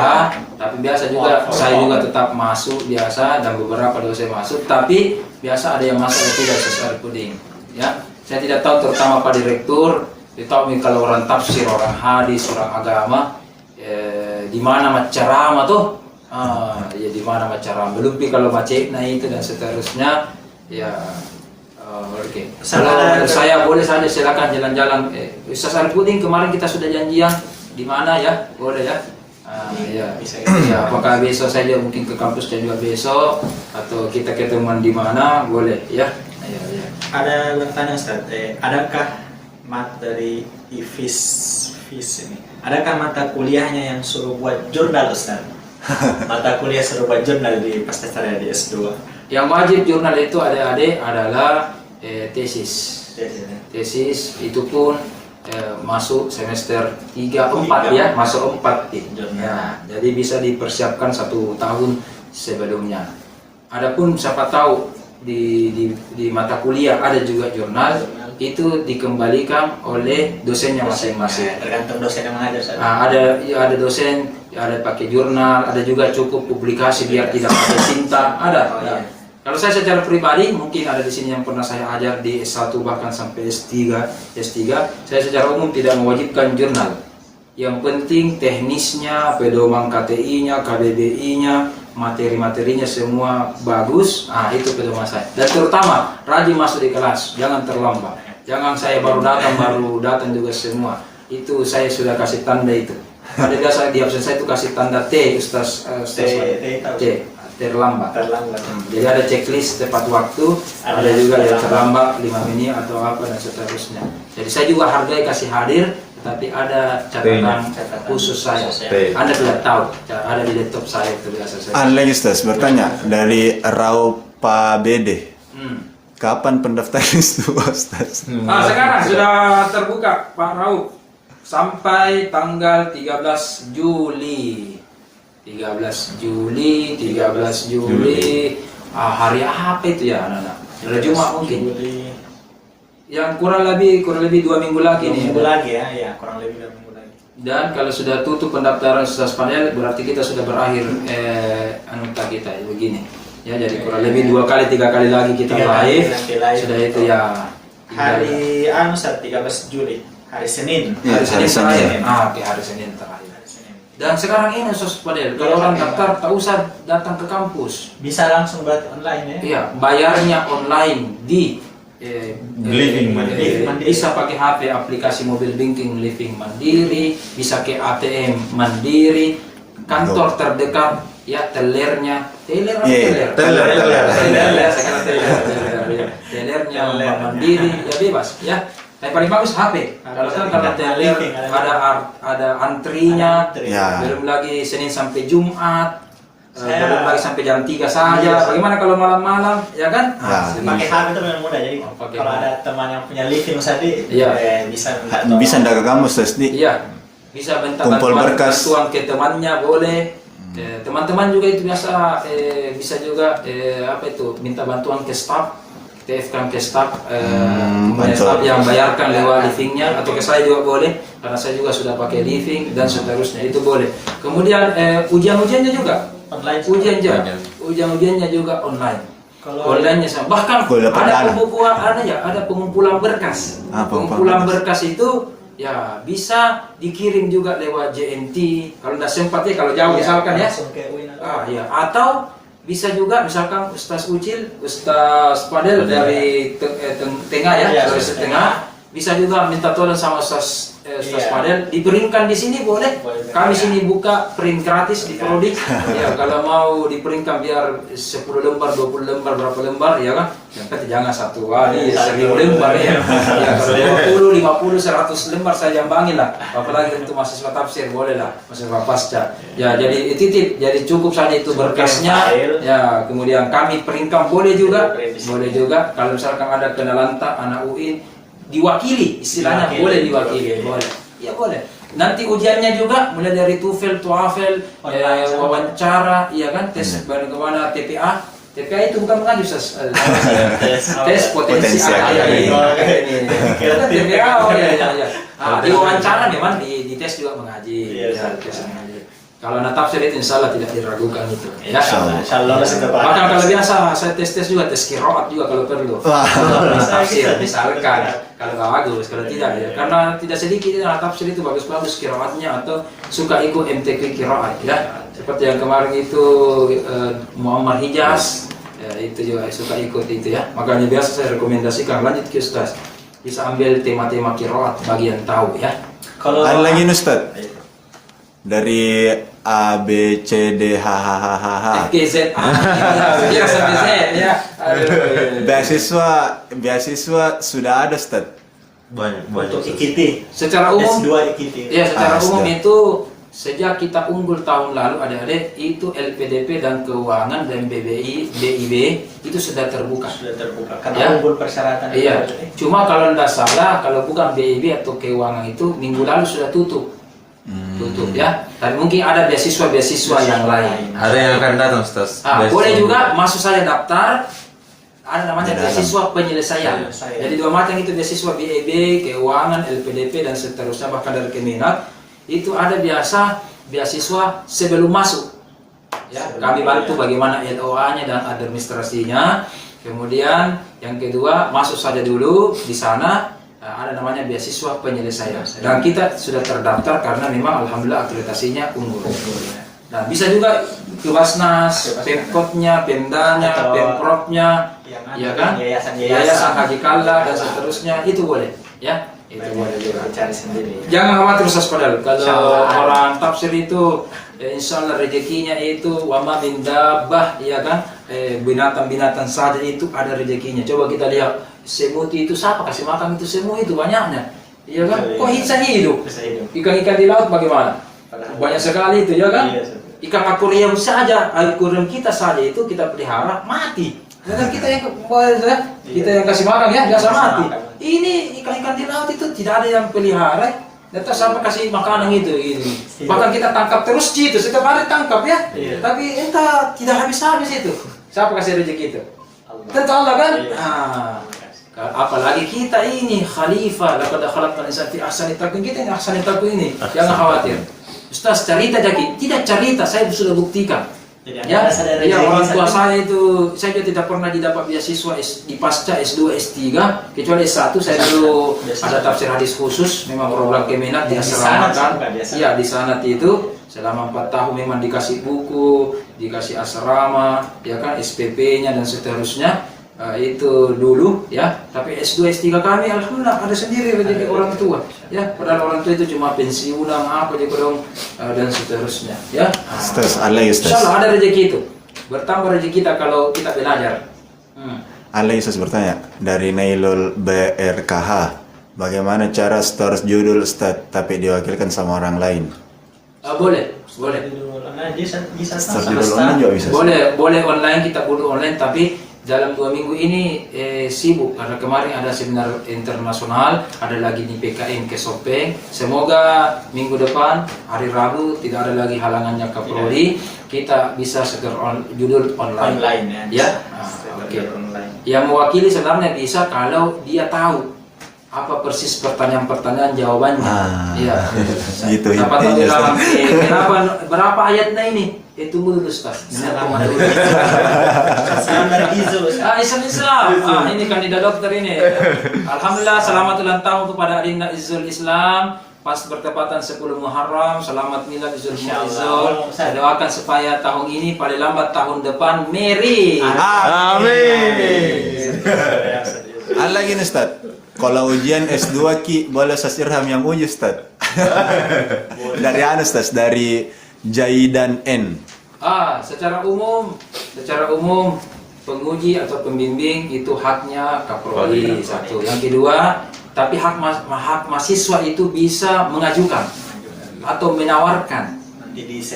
tapi biasa juga saya juga tetap masuk biasa dan beberapa dosen masuk, tapi biasa ada yang masuk atau tidak sesuai puding. Ya, saya tidak tahu terutama Pak Direktur, tahu kalau orang tafsir, orang hadis, orang agama, di mana ceramah tuh, ya di mana ceramah. Belum kalau macetnya itu dan seterusnya, ya. Oke. Kalau saya boleh saja silakan jalan-jalan. Ustaz Arifudin kemarin kita sudah janjian di mana ya? Boleh ya? Ya. bisa Ya, apakah besok saja mungkin ke kampus dan juga besok atau kita ketemuan di mana? Boleh ya? Ya, ya. Ada bertanya Ustaz, adakah materi IFIS ini? Adakah mata kuliahnya yang suruh buat jurnal Ustaz? Mata kuliah suruh buat jurnal di pascasarjana di S2. Yang wajib jurnal itu adik-adik adalah tesis. Tesis itu pun masuk semester 3-4 ya, masuk 4 ya. Jadi bisa dipersiapkan 1 tahun sebelumnya. Adapun siapa tahu di mata kuliah ada juga jurnal, itu dikembalikan oleh dosennya masing-masing. Tergantung dosen yang mengajar. Ada dosen ada pakai jurnal, ada juga cukup publikasi biar tidak pakai tinta, ada. Ya. Kalau saya secara pribadi mungkin ada di sini yang pernah saya ajar di S1 bahkan sampai S3, saya secara umum tidak mewajibkan jurnal. Yang penting teknisnya, pedoman KTI-nya, KBBI-nya, materi-materinya semua bagus. Itu pedoman saya. Dan terutama rajin masuk di kelas, jangan terlambat. Jangan saya baru datang juga semua. Itu saya sudah kasih tanda itu. Ada biasa di absen saya itu kasih tanda T, Ustaz terlambat. Jadi ada checklist tepat waktu, ada juga yang terlambat 5 menit atau apa dan seterusnya. Jadi saya juga hargai kasih hadir, tapi ada catatan khusus saya. Anda tidak tahu, ada di laptop saya itu biasa saya. Lagi Ustaz bertanya dari Raupa BD. Kapan pendaftaran S2 Ustaz? Sekarang sudah terbuka Pak Rauf sampai tanggal 13 Juli. 13 Juli, hari apa itu ya anak-anak? Hari Jumat mungkin. Yang kurang lebih 2 minggu lagi nih. 2 minggu lagi ya, kurang lebih 2 minggu lagi. Dan kalau sudah tutup pendaftaran Ustaz panel, berarti kita sudah berakhir anuta kita begini. Ya, jadi kurang lebih 2-3 kali lagi kita live. Sudah itu ya. Hari 13 Juli, hari Senin. Hari Senin terakhir. Hari Senin terakhir. Dan sekarang ini Ustaz Fadel, kalau orang daftar tak usah datang ke kampus. Bisa langsung buat online ya? Iya, bayarnya online di Living Mandiri. Bisa pakai HP aplikasi mobile banking Living Mandiri, bisa ke ATM Mandiri, kantor terdekat ya telernya telernya Mandiri ya bebas ya. Yang paling bagus HP. Kalau teler ada antrinya, belum lagi Senin sampai Jumat, belum lagi sampai jam 3 saja. Bagaimana kalau malam-malam, ya kan? Pakai HP itu memang mudah. Jadi kalau ada teman yang punya living tadi, bisa ndak ke kampus Ustaz di? Iya, bisa minta kumpul berkas. bantuan ke temannya boleh. Teman-teman juga itu biasa bisa juga minta bantuan ke staff. TF-kan ke staff, staff yang bayarkan lewat livingnya atau ke saya juga boleh karena saya juga sudah pakai living dan seterusnya itu boleh. Kemudian ujian-ujiannya juga Online. ujiannya juga online. Kalau Online-nya sama. Bahkan Boleh dapat ada dana. ada pengumpulan berkas. Pengumpulan Berkas itu ya bisa dikirim juga lewat JNT. Kalau tidak sempat ya, kalau jauh misalkan ya. langsung ke UIN. Ya, atau bisa juga misalkan Ustaz Ucil, Ustaz Fadel dari Tengah ya, Iya, Sulawesi Tengah, bisa juga minta tolong sama Ustaz Fadel diperingkan di sini boleh. Kami sini buka print gratis di Prodi. Ya, kalau mau diperingkan biar 10 lembar, 20 lembar, berapa lembar ya kan? Yang penting jangan satu kali 1000 lembar ya. Ya, kalau 50, 100 lembar saya jambangin lah. Apalagi untuk mahasiswa tafsir boleh lah, mahasiswa pasca. Ya, jadi titip, jadi cukup saja itu berkasnya. Ya, kemudian kami peringkan boleh juga. Kalau misalkan ada kenalan anak UIN diwakili, istilahnya boleh diwakili, boleh. Ya boleh. Nanti ujiannya juga mulai dari TOEFL, TOEFL, wawancara, ya kan, tes bagaimana TPA. TPA itu bukan mengaji Ustaz. Tes potensi akademik. TPA, oh ya. Di wawancara memang di tes juga mengaji. Ya, tes mengaji. Kalau anak tafsir itu insya Allah tidak diragukan itu. Ya. Insya Allah Bahkan kalau biasa saya tes juga, tes qiraat juga kalau perlu. Tafsir misalkan kalau nggak bagus, kalau tidak ya. Karena tidak sedikit anak tafsir itu bagus-bagus qiraatnya atau suka ikut MTQ qiraat ya. Seperti yang kemarin itu Muhammad Hijaz, ya, itu juga suka ikut itu ya. Makanya biasa saya rekomendasikan lanjut ke Ustaz. Bisa ambil tema-tema qiraat bagian tahu ya. Kalau Ada lagi nih, Ustaz. Dari A B C D H H H H H. FGZ ya sampai Z ya. Beasiswa sudah ada, Ustaz. Banyak untuk IKT, Secara umum S2 IKT. ya, secara umum sudah. itu sejak kita unggul tahun lalu adik-adik itu LPDP dan keuangan dan BIB itu sudah terbuka. Sudah terbuka karena Ya. unggul persyaratan. Iya. Cuma kalau tidak salah kalau bukan BIB atau keuangan itu minggu lalu sudah tutup. Tutup ya. Tapi mungkin ada beasiswa yang lain. Ada yang akan datang, Ustaz. Boleh juga masuk saja daftar. Ada namanya beasiswa penyelesaian. Jadi dua macam itu beasiswa BIB, keuangan, LPDP dan seterusnya bahkan dari Kemenak. Itu ada beasiswa sebelum masuk. Ya, kami bantu bagaimana LOA-nya dan administrasinya. Kemudian yang kedua masuk saja dulu di sana. Ada namanya beasiswa penyelesaian dan kita sudah terdaftar karena memang alhamdulillah akreditasinya unggul. Nah, bisa juga ke Basnas, Pemkotnya, Pemdanya, Pemprovnya, ya kan? Yayasan Haji Kalla dan seterusnya itu boleh, ya. Itu boleh juga. Cari sendiri. Jangan khawatir Ustaz Fadal, kalau orang tafsir itu insya Allah rezekinya itu wama min dabbah, ya kan? Binatang-binatang saja itu ada rezekinya. Coba kita lihat semut itu siapa kasih makan itu semut itu banyaknya, iya kan? Kok bisa hidup? Ikan-ikan di laut bagaimana? Banyak sekali itu, ya kan? Ikan akuarium saja, akuarium kita saja itu kita pelihara mati. Ya kan kita yang kasih makan ya biasa mati. Ini ikan-ikan di laut itu tidak ada yang pelihara. Datang sampai kasih makanan itu. Bahkan kita tangkap terus itu setiap hari tangkap ya. Tapi entah tidak habis-habis itu. Siapa kasih rezeki itu? Tentu Allah kan? Apalagi kita ini khalifah, laqad khalaqnal insana fi ahsani taqwim. Kita ini ahsani taqwim ini, jangan khawatir. Ustaz cerita jadi, tidak cerita, saya sudah buktikan. Ya, orang tua saya itu, saya juga tidak pernah didapat beasiswa di pasca S2, S3, kecuali S1 saya dulu ada tafsir hadis khusus, memang program Kemenak di asrama kan. Ya, di sana itu selama 4 tahun memang dikasih buku, dikasih asrama, ya kan, SPP-nya dan seterusnya. Itu dulu ya, tapi S2 S3 kami alhamdulillah ada sendiri rezeki orang tua ya, padahal orang tua itu cuma pensiunan apa aja dong dan seterusnya ya. Ustaz, Allah ya Ustaz. Insyaallah ada rezeki itu, bertambah rezeki kita kalau kita belajar. Allah Ustaz bertanya dari Nailul BRKH, bagaimana cara store judul Ustaz tapi diwakilkan sama orang lain? Boleh. Bisa Store judul online juga bisa. Boleh online, kita butuh online, tapi dalam 2 minggu ini sibuk karena kemarin ada seminar internasional, ada lagi di PKN Kesopeng. Semoga minggu depan hari Rabu tidak ada lagi halangannya ke Prodi, kita bisa seger judul online ya. Oke. Yang mewakili sebenarnya bisa kalau dia tahu apa persis pertanyaan-pertanyaan jawabannya. Iya. Gitu. Dapat bilang kenapa berapa ayatnya ini? tunggu dulu Ustaz. Salam dari Salam dari Izul. Islam. Ini kandidat dokter ini. Alhamdulillah, selamat ulang tahun kepada Adinda Izul Islam. Pas bertepatan 10 Muharram, selamat milad Izul Izul. Saya doakan supaya tahun ini paling lambat tahun depan Meri. Amin. Allah gini Ustaz, kalau ujian S2 Ki boleh Ustaz Irham yang uji Ustaz. Dari anu Ustaz, dari Jaidan N. Secara umum penguji atau pembimbing itu haknya kaprodi satu. Yang kedua, tapi hak mahasiswa itu bisa mengajukan atau menawarkan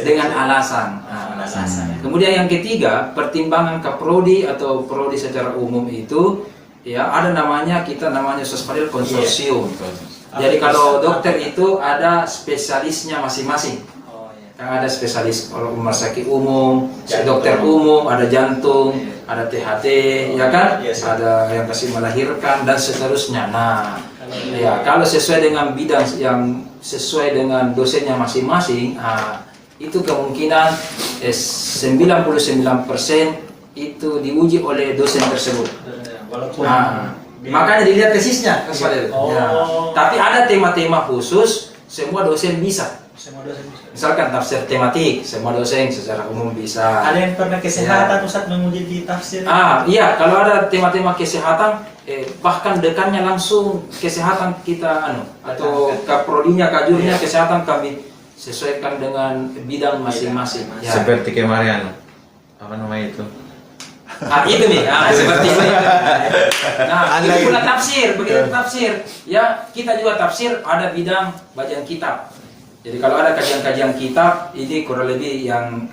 dengan alasan. Kemudian yang ketiga, pertimbangan kaprodi atau prodi secara umum itu ya ada namanya sesuatu konsorsium. Jadi kalau dokter itu ada spesialisnya masing-masing. Ada spesialis kalau rumah sakit umum, dokter umum, ada jantung, ada THT, ya kan? Ada yang kasih melahirkan dan seterusnya. Nah, ya kalau sesuai dengan bidang yang sesuai dengan dosennya masing-masing, itu kemungkinan 99% itu diuji oleh dosen tersebut. Makanya dilihat tesisnya, tapi ada tema-tema khusus, semua dosen bisa. Misalkan tafsir tematik, semua dosen secara umum bisa. Ada yang pernah kesehatan Ustaz menguji di tafsir? Iya, kalau ada tema-tema kesehatan, bahkan dekannya langsung kesehatan kita atau kaprodinya, kajurnya kesehatan kami sesuaikan dengan bidang masing-masing. Ya. Seperti kemarin apa namanya itu? Itu nih, seperti ini. Nah, itu pula tafsir, begitu tafsir. Ya, kita juga tafsir ada bidang bacaan kitab. Jadi kalau ada kajian-kajian kitab, ini kurang lebih yang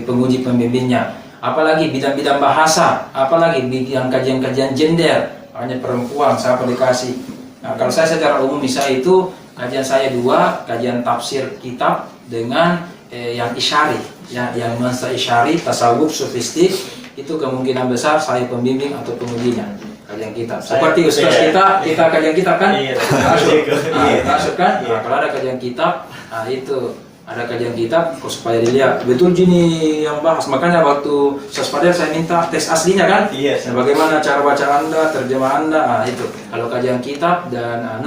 penguji pembimbingnya. Apalagi bidang-bidang bahasa, apalagi bidang kajian-kajian gender, hanya perempuan, siapa dikasih. Nah, kalau saya secara umum bisa itu kajian saya 2, kajian tafsir kitab dengan yang isyari, ya, yang nuansa isyari, tasawuf, sofistik, itu kemungkinan besar saya pembimbing atau pengujinya. Kajian kitab. Seperti ustaz kita kajian kitab kan? Masuk kan? Nah, kalau ada kajian kitab, itu ada kajian kitab supaya dilihat betul gini yang bahas. Makanya waktu Saspader saya minta tes aslinya kan? Nah, bagaimana cara baca Anda, terjemah Anda, itu. Kalau kajian kitab dan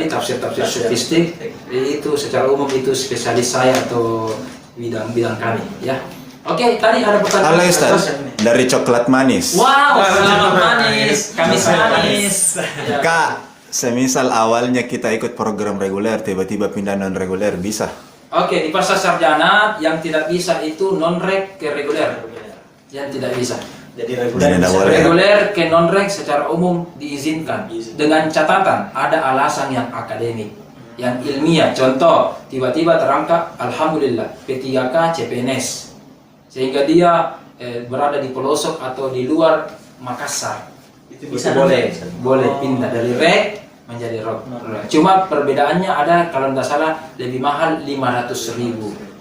tafsir-tafsir sofistik itu secara umum itu spesialis saya atau bidang kami, ya. Oke, tadi ada pertanyaan. Halo Ustaz, dari Coklat Manis. Wow, selamat manis, Kamis manis. Kak, semisal awalnya kita ikut program reguler, tiba-tiba pindah non reguler, bisa? Oke, di pasar sarjana yang tidak bisa itu non-reg ke reguler. Yang tidak bisa. Jadi reguler ke non-reg secara umum diizinkan dengan catatan ada alasan yang akademik, yang ilmiah. Contoh, tiba-tiba terangkat alhamdulillah P3K CPNS. Sehingga dia berada di pelosok atau di luar Makassar. Itu bisa boleh pindah dari reg menjadi rog. Cuma perbedaannya ada kalau tidak salah lebih mahal 500.000,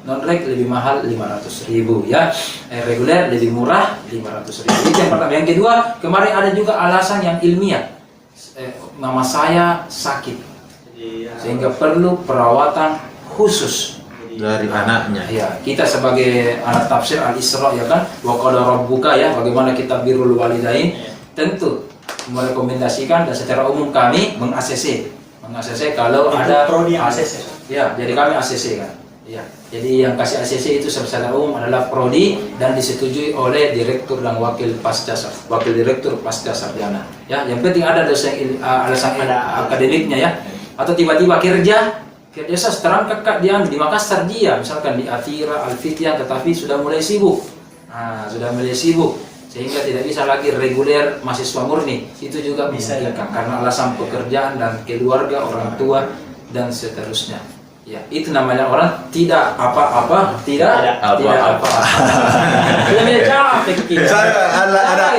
non reg lebih mahal 500.000 ya. Reguler lebih murah 500.000. Itu yang pertama. Yang kedua, kemarin ada juga alasan yang ilmiah. Mama saya sakit sehingga perlu perawatan khusus dari anaknya. Ya, kita sebagai anak tafsir Al-Isra ya kan, wa qala rabbuka ya, bagaimana kita birrul walidain, tentu merekomendasikan dan secara umum kami meng-ACC kalau itu ada prodi ACC. Ya, jadi kami ACC kan. Ya, jadi yang kasih ACC itu secara umum adalah prodi dan disetujui oleh direktur dan wakil direktur pasca sarjana. Ya, yang penting ada alasan akademiknya ya. Atau tiba-tiba kerja terang kakak dia di Makassar dia, misalkan di Athira, Al-Fitiyah, tetapi sudah mulai sibuk. Sehingga tidak bisa lagi reguler mahasiswa murni. Itu juga bisa karena alasan pekerjaan dan keluarga, orang tua dan seterusnya. Ya, itu namanya orang tidak apa-apa, tidak apa-apa. Lebih capek kita.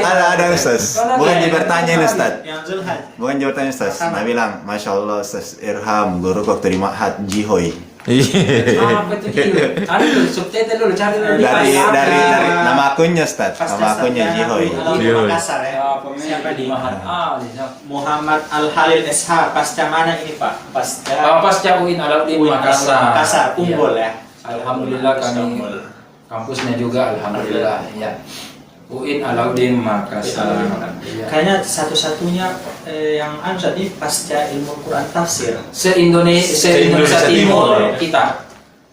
Ada Ustaz. Bukan bertanya ini Ustaz. Yang Zulhaj. Bukan bertanya Ustaz. Nah bilang, Masya Allah Ustaz Irham, guru waktu di Ma'had Jihoy. Apa itu dia? Ada dulu, subtitle dulu, cari dulu. Dari nama akunnya Ustaz. Nama akunnya Jihoy. Di Makassar ya. Siapa di Mahat? Muhammad Al-Halil SH, pasca mana ini Pak? Pasca UIN Alauddin Makassar. Makassar, Unggul ya. Alhamdulillah kami kampusnya juga alhamdulillah ya. UIN Alauddin Makassar. Ya. Kayaknya satu-satunya yang tadi pasca ilmu Quran tafsir. Se-Indonesia Timur ya. kita.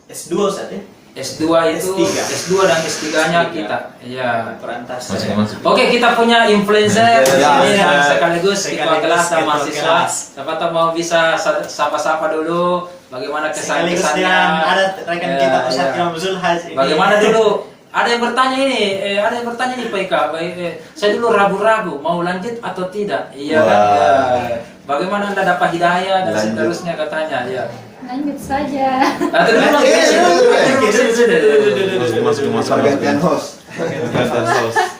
S2 Ustaz ya. S2 itu S3. S2 dan S3-nya kita. Ya. Quran tafsir. Masuk. Oke, kita punya influencer di Ya, sini ya. yang sekaligus ketua kelas dan ketua mahasiswa. kelas. Siapa tahu mau bisa sapa-sapa dulu bagaimana Sekaligus kesan-kesannya. dengan ada rekan Ya, kita Ustaz ya. Imam Zulhaj ini. Bagaimana dulu? Ada yang bertanya ini, Pak Ika. Saya dulu ragu-ragu mau lanjut atau tidak. Iya kan? Wah. Ya. Bagaimana Anda dapat hidayah dan Lanjut. seterusnya katanya. Ya. Lanjut saja. Atau dulu Masuk. Pergantian host.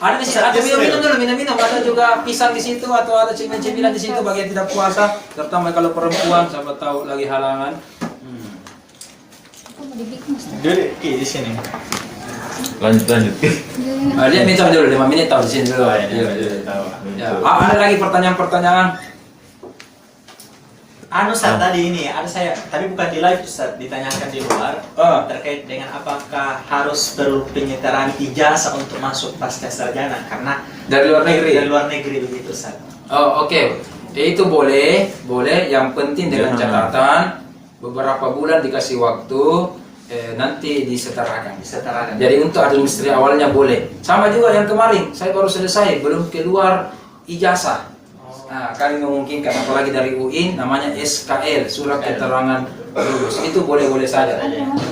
ada di sini, ada minum dulu, minum. Ada juga pisang di situ atau ada cemilan di situ bagi yang tidak puasa, terutama kalau perempuan, siapa tahu lagi halangan. Aku mau dibikin Ustaz. Duduk di sini. Lanjut. Dia minta dulu 5 menit tahu di sini dulu. Ya. Ada lagi pertanyaan-pertanyaan? Ustaz tadi ini ada saya tapi bukan di live Ustaz, ditanyakan di luar terkait dengan apakah harus perlu penyetaraan ijazah untuk masuk pasca sarjana karena Dari luar negeri? Dari luar negeri begitu Ustaz. Oh, oke. Itu boleh. Yang penting dengan catatan beberapa bulan dikasih waktu, nanti disetarakan. Jadi untuk administrasi awalnya boleh. Sama juga yang kemarin, saya baru selesai, belum keluar ijazah. Nah, kami memungkinkan, apalagi dari UIN, namanya SKL, Surat Keterangan Lulus. Itu boleh-boleh saja.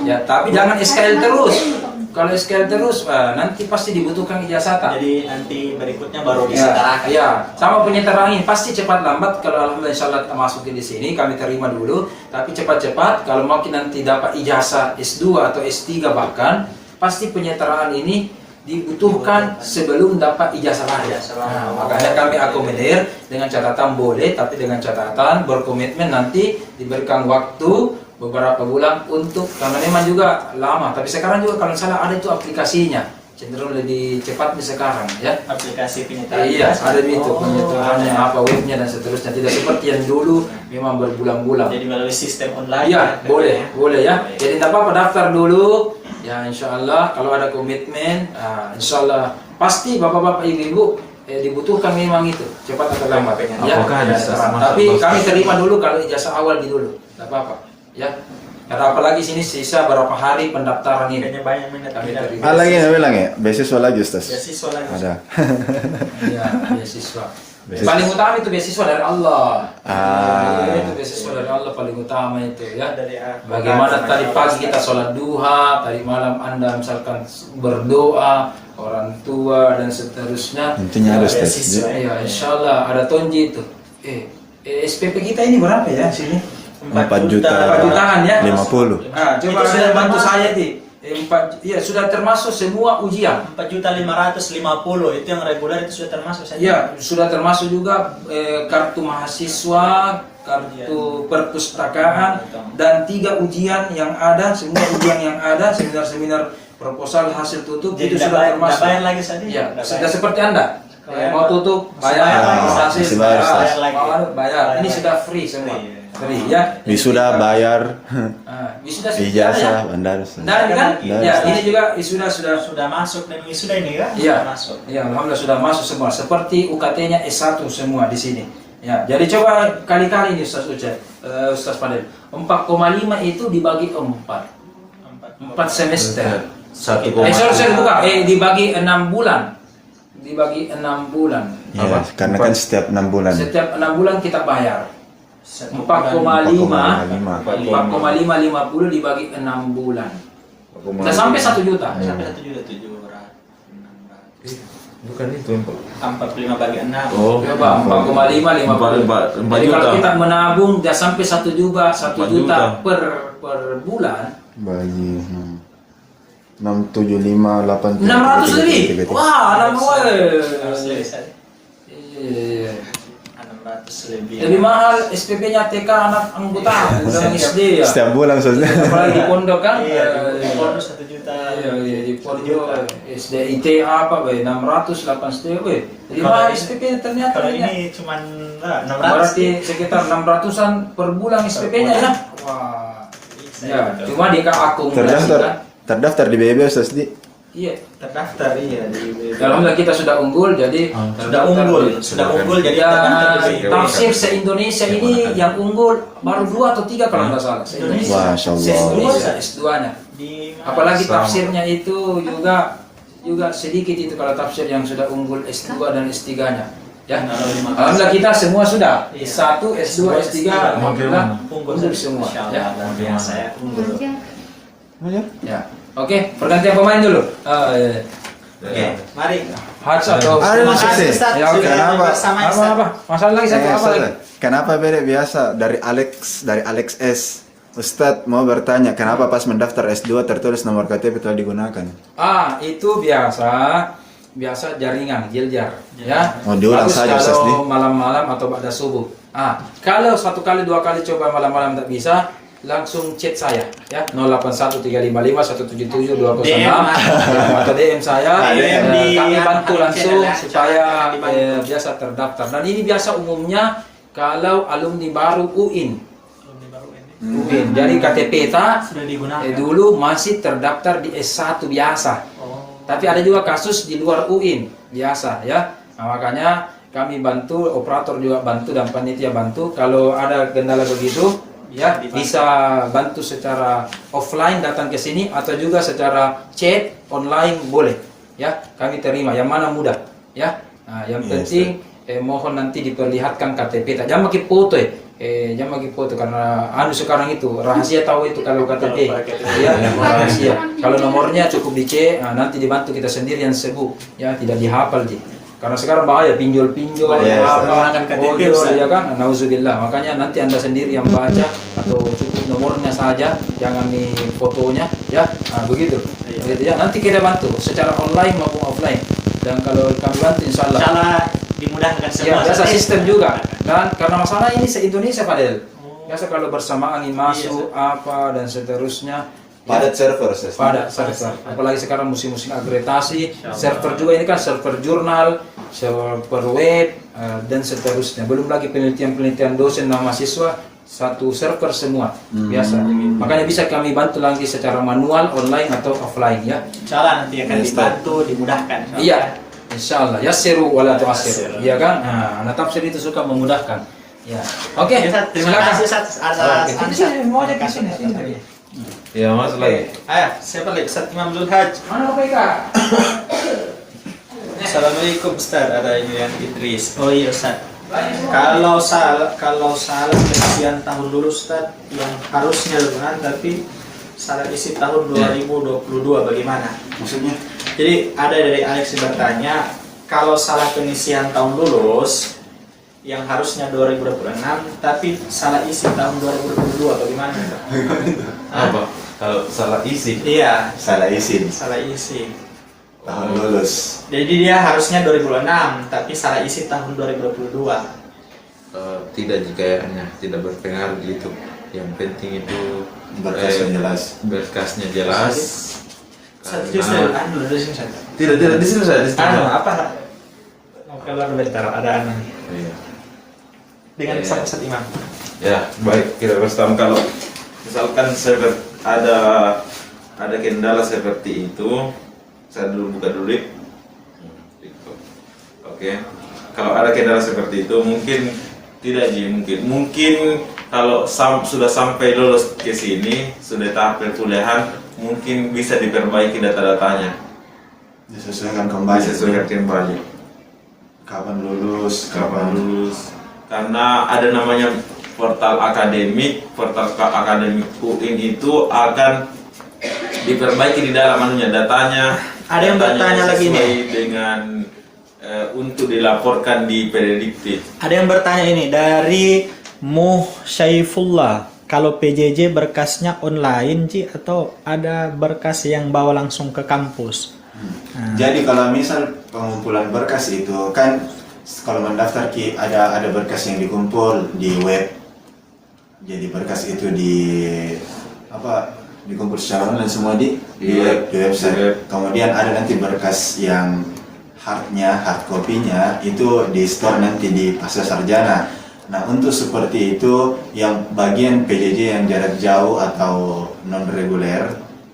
Ya, tapi jangan SKL terus. Kalau SKL terus, nanti pasti dibutuhkan ijazah. Jadi nanti berikutnya baru disetarakan. Ya, sama penyetaraan ini pasti cepat lambat. Kalau alhamdulillah insyaallah masukin di sini, kami terima dulu. Tapi cepat-cepat, kalau makin nanti dapat ijazah S2 atau S3 bahkan, pasti penyetaraan ini dibutuhkan sebelum dapat ijazah lahir. Nah, makanya kami akomodir dengan catatan boleh, tapi dengan catatan berkomitmen nanti diberikan waktu beberapa bulan untuk, karena memang juga lama. Tapi sekarang juga kalau salah ada itu aplikasinya, cenderung lebih cepat di sekarang ya. Aplikasi penyetaraan. Iya, ada itu penyetarannya apa webnya dan seterusnya. Tidak seperti yang dulu memang berbulan-bulan. Jadi melalui sistem online. Iya, boleh ya. Jadi tak apa-apa daftar dulu. Ya insya Allah kalau ada komitmen, insya Allah pasti bapak-bapak ibu-ibu dibutuhkan memang itu cepat atau lambat. Ya, Apakah ada tapi kami terima dulu kalau ijazah awal di dulu, tak apa-apa. Ya, karena apalagi sini sisa berapa hari pendaftaran ini. Kayaknya banyak minat Kami minat. terima. Lagi yang bilang ya, beasiswa lagi Ustaz. Beasiswa lagi. Ada. Ya, beasiswa. Paling utama itu beasiswa dari Allah. Itu beasiswa dari Allah paling utama itu ya. Dari Bagaimana tadi pagi kita sholat duha, tadi malam Anda misalkan berdoa, orang tua dan seterusnya. Intinya ada Ustaz. beasiswa. Ya, insya Allah ada tonji itu. SPP kita ini berapa ya sini? 4 juta. 4 jutaan ya. 50. Coba Itu sudah saya bantu termasuk. saya di. Iya sudah termasuk semua ujian. 4.550 itu yang reguler itu sudah termasuk saja. Ya, sudah termasuk juga kartu mahasiswa, kartu perpustakaan, dan 3 ujian yang ada, semua ujian yang ada, seminar-seminar proposal hasil tutup Jadi itu sudah termasuk. bayar lagi saja. Ya, sudah seperti Anda. Mau tutup, Masih bayar, bayar, hasil masih bayar, bayar, lagi. bayar. Ini sudah free semua. Free ya. Wisuda bayar, Wisuda ijazah, bandar. Nah, kan? Ya, ini juga wisuda sudah masuk dan wisuda ini kan? Iya, Sudah masuk. iya, alhamdulillah sudah masuk semua. Seperti UKT-nya S1 semua di sini. Ya, jadi coba kali-kali ini Ustaz Ucap, Ustaz Fadil. 4,5 itu dibagi 4 semester. Sorry, bukan. Dibagi 6 bulan. Dibagi 6 bulan. Ya, karena kan setiap 6 bulan. Setiap 6 bulan kita bayar. 4,5 4,550 dibagi 6 bulan. Nah, sampai 1 juta. Sampai 1 juta 700. Bukan itu yang 45 bagi 6. Oh, Coba 4,550. 4 Jadi kalau juta. kita menabung dia sampai 1 juta, 1 4 juta juta. per bulan. Bagi 6, 7, 5, 8, 600 lebih. Wah, Harus lebih saja. Iya. 600 lebih. Lebih mahal SPP-nya TK anak anggota dalam SD ya. Setiap bulan Ustaz. Apalagi di pondok kan? Iya, di pondok 1 juta. Iya, di pondok SD IT apa, 600, 800, jadi mahal SPP ternyata. Kalau ya. ini cuman 600. Berarti sekitar 600-an per bulan SPP-nya ya. Wah. Ya, cuma dia akumulasi kan. Terdaftar di BB Ustaz di. Iya. Terdaftar iya di Alhamdulillah kita sudah unggul, jadi sudah unggul jadi Ya, terdaftar di BPIB. tafsir se-Indonesia ini yang unggul baru 2 atau 3 kalau nggak salah. Se-Indonesia. Masya Allah. Se-Indonesia S2-nya. Di mana? Apalagi tafsirnya itu juga sedikit itu kalau tafsir yang sudah unggul S2 dan S3-nya. Ya. Alhamdulillah kita semua sudah Iya. S1, S2, S3 alhamdulillah unggul semua. ya luar biasa ya unggul. Belajar. Ya. Oke, pergantian pemain dulu. Iya. Oke mari Hats atau Terima kasih kasih. Ustaz Ya, oke. sudah Kenapa? bersama apa Ustaz. apa? Masalah lagi satu apa lagi? Kenapa beda biasa dari Alex S? Ustadz mau bertanya, kenapa pas mendaftar S2 tertulis nomor KTP telah digunakan? Itu biasa jaringan, jiljar, ya. Oh, diulang Bagus saja, Ustaz, kalau malam-malam atau pada subuh. Kalau 1 kali 2 kali coba malam-malam tidak bisa, langsung chat saya, ya 081355177206 DM atau DM saya, DM di kami bantu langsung channel, supaya dibantu. biasa terdaftar. Dan ini biasa umumnya kalau alumni baru UIN. UIN. Jadi KTP Sudah digunakan. dulu masih terdaftar di S1 biasa. Tapi ada juga kasus di luar UIN biasa ya. Nah, makanya kami bantu, operator juga bantu dan panitia bantu. Kalau ada kendala begitu ya bisa bantu secara offline datang ke sini atau juga secara chat online boleh ya. Kami terima yang mana mudah ya. Nah, yang penting mohon nanti diperlihatkan KTP. Jangan pakai foto jangan pakai foto karena sekarang itu rahasia tahu itu kalau KTP ya rahasia. Kalau nomornya cukup di C, nanti dibantu kita sendiri yang sebut ya tidak dihafal karena sekarang bahaya pinjol-pinjol menggunakan KTP, Ustaz. ya kan, nauzubillah. Makanya nanti Anda sendiri yang baca atau cukup nomornya saja, jangan di fotonya ya. Begitu ya. Nanti kita bantu secara online maupun offline. Dan kalau kami bantu insyaallah Dimudahkan ya, semua. biasa sistem juga. Dan karena masalah ini se-Indonesia Padel. Biasa kalau bersama angin masuk apa dan seterusnya Padat server, Ustaz. pada server. Apalagi sekarang musim-musim akreditasi, server juga ini kan server jurnal, server web dan seterusnya. Belum lagi penelitian-penelitian dosen dan mahasiswa, satu server semua biasa. Makanya bisa kami bantu lagi secara manual, online atau offline ya. Insyaallah nanti akan dibantu, dimudahkan. Iya, insyaallah. Yassiru wala tu'assiru. Iya kan? Nah, tafsir itu suka memudahkan. Ya. Oke, Terima kasih Ustaz atas Mau aja ke sini. Ya mas lagi. Ayo, siapa lagi? Ustaz Imam Zulhaj. Mana Bapak? Assalamualaikum Ustaz, ada yang Idris. Oh iya Ustaz. Kalau salah pengisian tahun dulu Ustaz yang harusnya lebaran tapi salah isi tahun 2022 bagaimana? Maksudnya? Jadi ada dari Alex yang bertanya, kalau salah pengisian tahun lulus yang harusnya 2026 tapi salah isi tahun 2022 bagaimana? Apa? Kalau salah isi? Iya, Salah izin. salah isi. Tahun lulus. Jadi dia harusnya 2026 tapi salah isi tahun 2022. Tidak kayaknya tidak berpengaruh gitu. Yang penting itu Berkasnya jelas. berkasnya jelas. Satu justru anu di sini saja. Tidak di sini saya di sini. Anu apa? Mau keluar bentar ada anu. Iya. Dengan Iya. Ustaz Imam. Ya baik kita bersama kalau misalkan ada kendala seperti itu, saya dulu buka dulu. Oke. Kalau ada kendala seperti itu mungkin tidak mungkin kalau sudah sampai lulus ke sini sudah tahap perkuliahan mungkin bisa diperbaiki data-datanya, Disesuaikan kembali. disesuaikan kembali Kapan lulus? kapan lulus, karena ada namanya portal akademik UIN itu akan diperbaiki di dalam anunya datanya. Ada yang Datanya bertanya lagi sesuai nih. dengan untuk dilaporkan di Prediktif. Ada yang bertanya ini dari Syaifullah. Kalau PJJ berkasnya online Ci atau ada berkas yang bawa langsung ke kampus? Jadi kalau misal pengumpulan berkas itu kan kalau mendaftar ada berkas yang dikumpul di web. Jadi berkas itu dikumpul secara online semua di website. Kemudian ada nanti berkas yang hard copy-nya itu di store nanti di Pasar Sarjana. Nah, untuk seperti itu yang bagian PJJ yang jarak jauh atau non reguler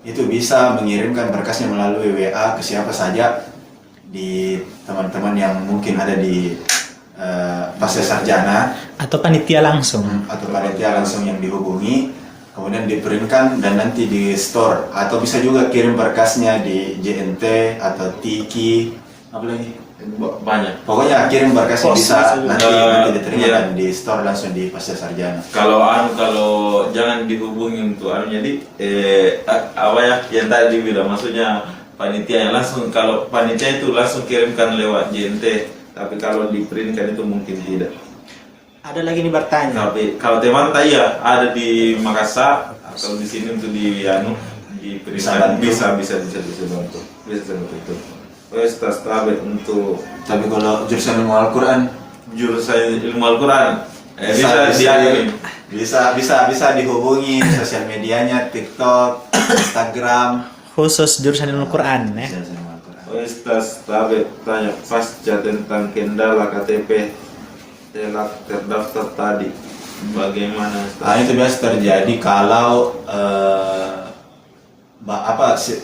itu bisa mengirimkan berkasnya melalui WA ke siapa saja di teman-teman yang mungkin ada di pasca sarjana Atau panitia langsung. atau panitia langsung yang dihubungi, kemudian diprintkan dan nanti di store, atau bisa juga kirim berkasnya di JNT atau Tiki, apa lagi? Banyak. Pokoknya kirim berkasnya Pos, bisa maksudnya. nanti diterima Iya. dan di store langsung di pasca sarjana. Kalau jangan dihubungi untuk jadi apa ya yang tadi bilang, maksudnya panitia yang langsung, kalau panitia itu langsung kirimkan lewat JNT, tapi kalau di print kan itu mungkin tidak. Ada lagi nih bertanya. Tapi kalau teman tak ya ada di Makassar, kalau di sini untuk di print Bisa bisa bantu, bisa seperti itu. Wes tas tabet untuk Tapi kalau jurusan ilmu Al-Quran jurusan ilmu Al-Quran bisa diaduin. bisa dihubungi sosial medianya, TikTok, Instagram. Khusus jurusan ilmu Quran ya. Jurusan ilmu Al-Quran. Wes tas tabet tanya pasca tentang kendala KTP telah terdaftar tadi. Bagaimana? Itu biasa terjadi kalau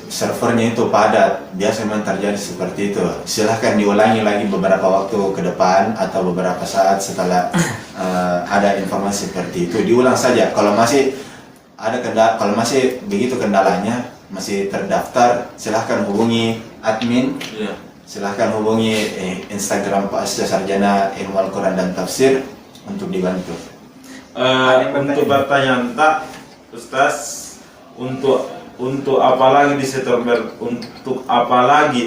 servernya itu padat. Biasa memang terjadi seperti itu. Silahkan diulangi lagi beberapa waktu ke depan atau beberapa saat setelah ada informasi seperti itu, diulang saja. Kalau masih kalau masih begitu kendalanya, masih terdaftar, silahkan hubungi admin. Iya. Silahkan hubungi Instagram Pasca Sarjana Ilmu Al-Quran dan Tafsir untuk dibantu. Untuk pertanyaan tak, Ustaz, untuk apa lagi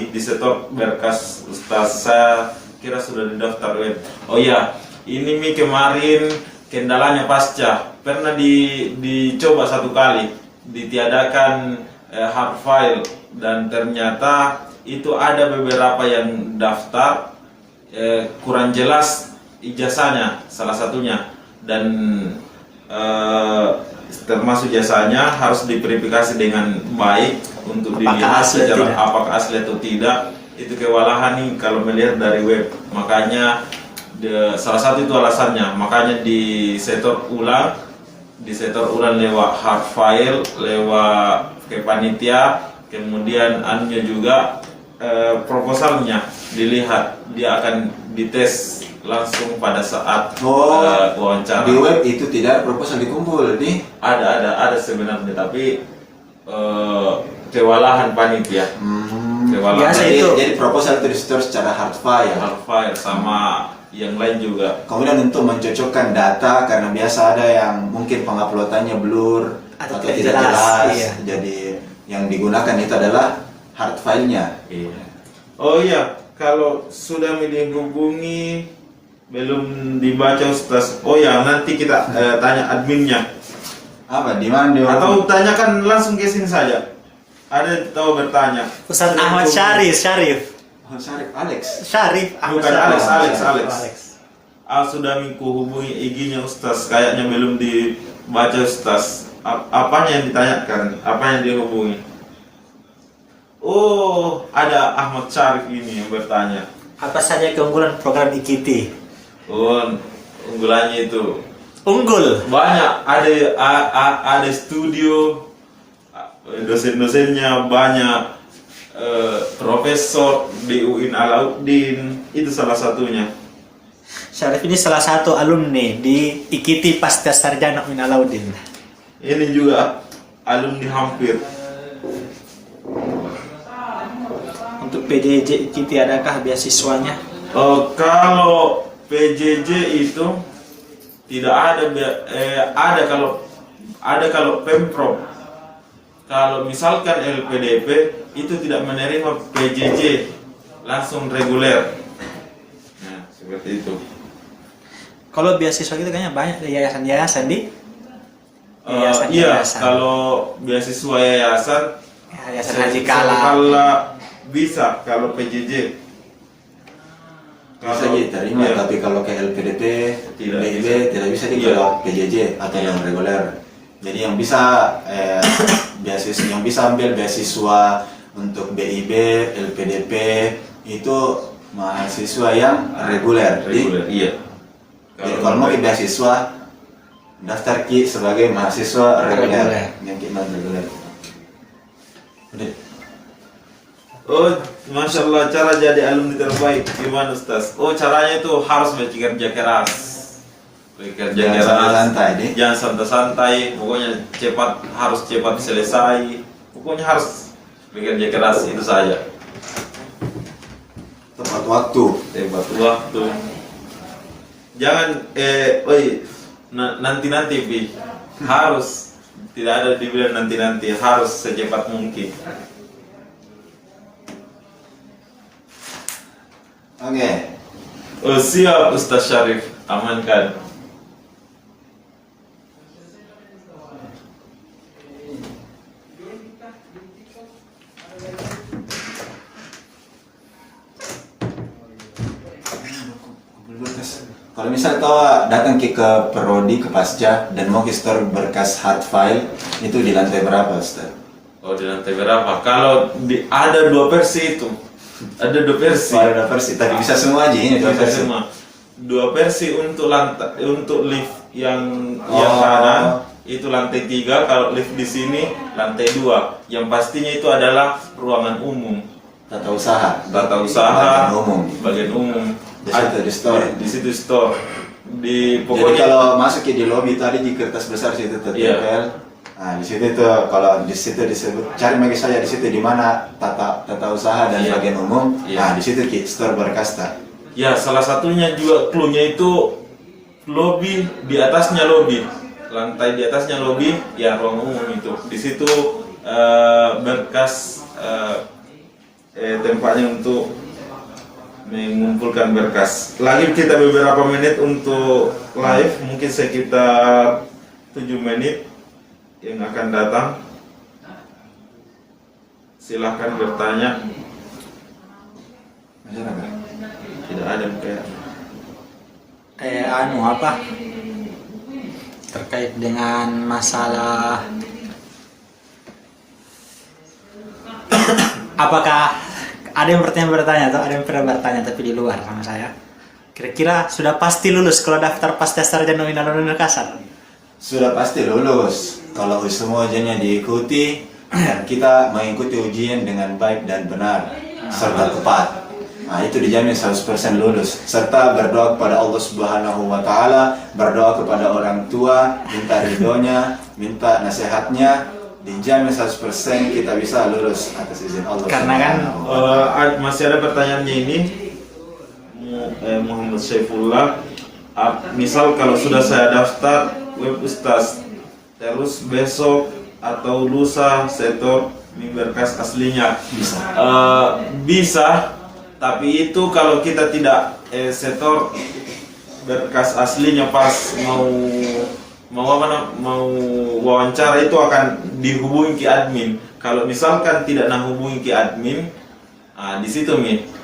di setor berkas Ustaz? Saya kira sudah didaftar web. Oh ya, ini kemarin kendalanya pasca pernah dicoba satu kali ditiadakan hard file, dan ternyata itu ada beberapa yang daftar kurang jelas ijazahnya salah satunya, dan termasuk jasanya harus diverifikasi dengan baik untuk dilihat secara apakah asli atau tidak. Itu kewalahan nih kalau melihat dari web, makanya salah satu itu alasannya, makanya disetor ulang lewat hard file, lewat ke panitia, kemudian anunya juga proposalnya dilihat, dia akan dites langsung pada saat wawancara. Di web itu tidak ada proposal dikumpul nih. Ada sebenarnya, tapi kewalahan panitia. Kewalahan. Biasa itu. Jadi proposal itu disetor secara hard file. Hard file sama yang lain juga. Kemudian untuk mencocokkan data, karena biasa ada yang mungkin penguploadannya blur Atau atau tidak tidak jelas, jelas. iya. Jadi yang digunakan itu adalah hard filenya. Iya. Oh iya, kalau sudah dihubungi belum dibaca Ustaz. Oh ya, nanti kita tanya adminnya. Apa? Di mana dia? Atau tanyakan langsung ke sini saja. Ada tahu bertanya. Ustaz Ahmad Syarif. Oh, Alex. Syarif Ahmad Bukan Syarif. Alex. Sudah minggu hubungi IG-nya Ustaz, kayaknya belum dibaca Ustaz. Apanya yang ditanyakan? Apa yang dihubungi? Oh, ada Ahmad Syarif ini yang bertanya. Apa saja keunggulan program IKT? Oh, unggulannya itu Unggul. banyak. Ada studio, dosen-dosennya banyak, profesor di UIN Alauddin, itu salah satunya. Syarif ini salah satu alumni di IKT Pasca Sarjana UIN Alauddin. Ini juga alumni hampir. Untuk PJJ IKT adakah beasiswanya? Kalau PJJ itu tidak ada, ada kalau Pemprov. Kalau misalkan LPDP itu tidak menerima PJJ, langsung reguler. Nah, seperti itu. Kalau beasiswa gitu kayaknya banyak yayasan-yayasan di Iya, kalau beasiswa yayasan Yayasan Haji Kala. bisa, kalau PJJ Bisa diterima, iya. tapi kalau ke LPDP, Tidak BIB bisa. tidak bisa Iya. kalau PJJ atau Iya. yang reguler. Jadi yang bisa beasiswa, yang bisa ambil beasiswa untuk BIB, LPDP itu mahasiswa yang reguler. reguler, iya. Jadi kalau mau ke beasiswa, daftar sebagai mahasiswa reguler, yang non reguler. Udah. Oh, Masya Allah, cara jadi alumni terbaik gimana Ustaz? Oh, caranya itu harus bekerja keras. Bekerja Jangan keras. santai-santai, deh. Jangan santai-santai, pokoknya harus cepat selesai. Pokoknya harus bekerja keras, itu saja. Tepat waktu. Tepat waktu. Jangan nanti-nanti Bi. Harus tidak ada dibilang nanti-nanti, harus secepat mungkin. Oke. Oh, siap Ustaz Syarif, amankan. Kalau misal kau datang ke Prodi, ke Pasca, dan mau ke store berkas hard file, itu di lantai berapa, Ustaz? Oh, di lantai berapa? Kalau ada 2 versi itu. Ada 2 versi. Oh, ada versi. Tadi bisa semua aja ini 2 versi. Semua. 2 versi untuk lantai, untuk lift yang Oh. kanan itu lantai 3, kalau lift di sini lantai 2. Yang pastinya itu adalah ruangan umum. Tata usaha. Tata usaha, Bagian umum. bagian umum. Di situ di store. Di situ store. Jadi Pokoknya kalau masuk di lobby tadi di kertas besar situ tertempel. Nah, di situ itu kalau di situ disebut cari lagi saja di situ di mana tata usaha dan Iya. bagian umum. Iya. Nah, di situ store berkas tak. ya, salah satunya juga clue-nya itu lobby, di atasnya lobby. Lantai di atasnya lobby, ya ruang umum itu. Di situ berkas tempatnya untuk mengumpulkan berkas. Lagi kita beberapa menit untuk live, mungkin sekitar 7 menit yang akan datang. Silahkan bertanya. Tidak ada kayak terkait dengan masalah apakah ada yang bertanya atau ada yang pernah bertanya tapi di luar sama saya, kira-kira sudah pasti lulus kalau daftar pasca sarjana UIN Alumni Makassar? Sudah pasti lulus kalau semua ujiannya diikuti dan kita mengikuti ujian dengan baik dan benar serta tepat. Nah, itu dijamin 100% lulus serta berdoa kepada Allah Subhanahu wa taala, berdoa kepada orang tua, minta ridhonya, minta nasihatnya, dijamin 100% kita bisa lulus atas izin Allah. Karena kan, Subhanahu wa ta'ala. masih ada pertanyaannya ini Muhammad Syaifullah. Misal kalau sudah saya daftar web Ustaz, terus besok atau lusa setor berkas aslinya bisa, tapi itu kalau kita tidak setor berkas aslinya pas mau wawancara itu akan dihubungi ke admin. Kalau misalkan tidak hubungi ke admin, di situ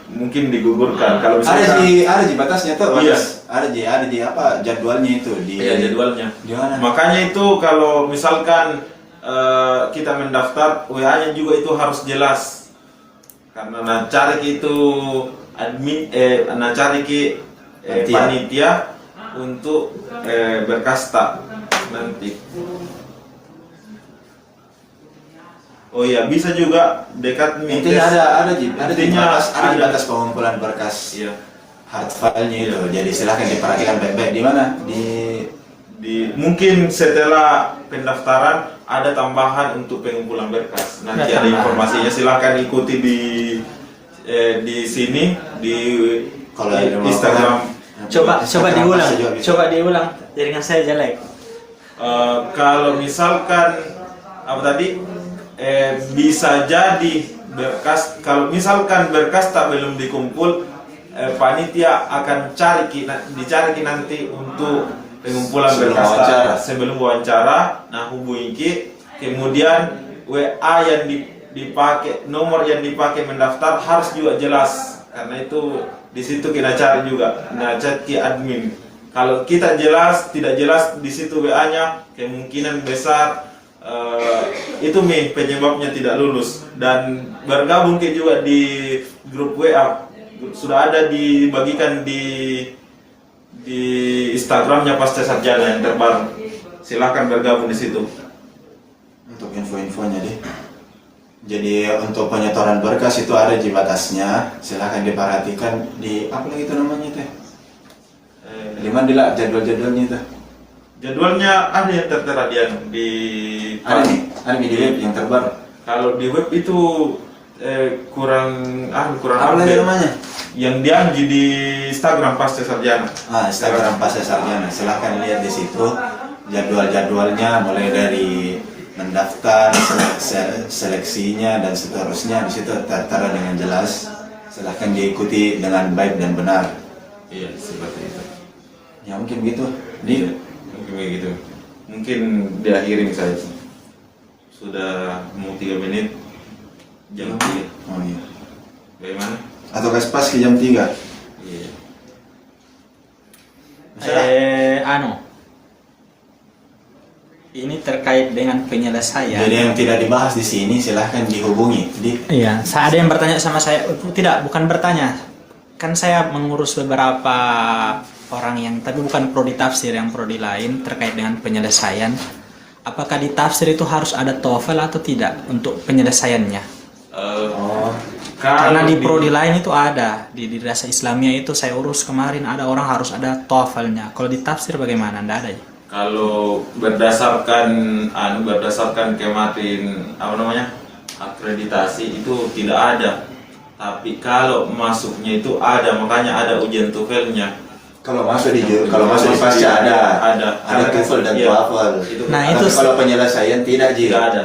mungkin digugurkan. Kalau misalkan ada di batasnya tuh, Iya. ada di apa jadwalnya itu di jadwalnya. di mana? Makanya itu kalau misalkan kita mendaftar, WA-nya juga itu harus jelas. Karena cari itu admin, cari ke panitia untuk berkas tak nanti. Oh iya, bisa juga dekat Intinya ada di Intinya ada di batas pengumpulan berkas Iya. hard file-nya itu. Iya. Jadi silahkan diperhatikan baik-baik di mana Mungkin setelah pendaftaran ada tambahan untuk pengumpulan berkas. Nanti ada informasinya, silahkan ikuti di sini di Kalau ada Instagram. Coba diulang jaringan saya jelek. Kalau misalkan apa tadi bisa jadi berkas, kalau misalkan berkas tak belum dikumpul, panitia akan dicari nanti untuk pengumpulan Sebelum berkas wawancara. sebelum wawancara. Nah, hubungi kemudian WA yang dipakai, nomor yang dipakai mendaftar harus juga jelas, karena itu di situ kita cari juga, chat ke admin. Kalau kita tidak jelas di situ WA-nya, kemungkinan besar itu penyebabnya tidak lulus. Dan bergabung juga di grup WA, sudah ada dibagikan di Instagramnya Pasca Sarjana yang terbaru. Silahkan bergabung di situ. untuk info-infonya deh. Jadi untuk penyetoran berkas itu ada di batasnya. Silahkan diperhatikan di apa lagi itu namanya itu? Di mana lah jadwal-jadwalnya itu? Jadwalnya ada yang tertera di Ada di web yang terbaru. kalau di web itu kurang Apa lagi update. namanya? Yang dianji di Instagram Pasca Sarjana. Instagram Pasca Sarjana. Silahkan lihat di situ jadwal-jadwalnya mulai dari mendaftar, seleksinya dan seterusnya di situ tertera dengan jelas. Silahkan diikuti dengan baik dan benar. Iya, seperti itu. Ya mungkin gitu. Iya, mungkin begitu. Mungkin diakhirin saya. Sudah mau 3 menit jam 3. Oh iya. Bagaimana? Atau pas ke jam 3. Iya. Ini terkait dengan penyelesaian. Jadi yang tidak dibahas di sini silahkan dihubungi. Jadi Iya, ada yang bertanya sama saya. Tidak, bukan bertanya. Kan saya mengurus beberapa orang yang, tapi bukan prodi tafsir, yang prodi lain terkait dengan penyelesaian. Apakah di tafsir itu harus ada TOEFL atau tidak untuk penyelesaiannya? Karena di prodi lain itu ada, di Dirasa Islamiyah itu saya urus kemarin ada orang harus ada TOEFL-nya. Kalau di tafsir bagaimana? Tidak ada ya? Kalau berdasarkan kemarin akreditasi itu tidak ada. Tapi kalau masuknya itu ada, makanya ada ujian TOEFL-nya. kalau masuk di pasti ada TOEFL dan Iya. TOEFL. Nah, Tapi itu kalau penyelesaian tidak Ji. Tidak ada.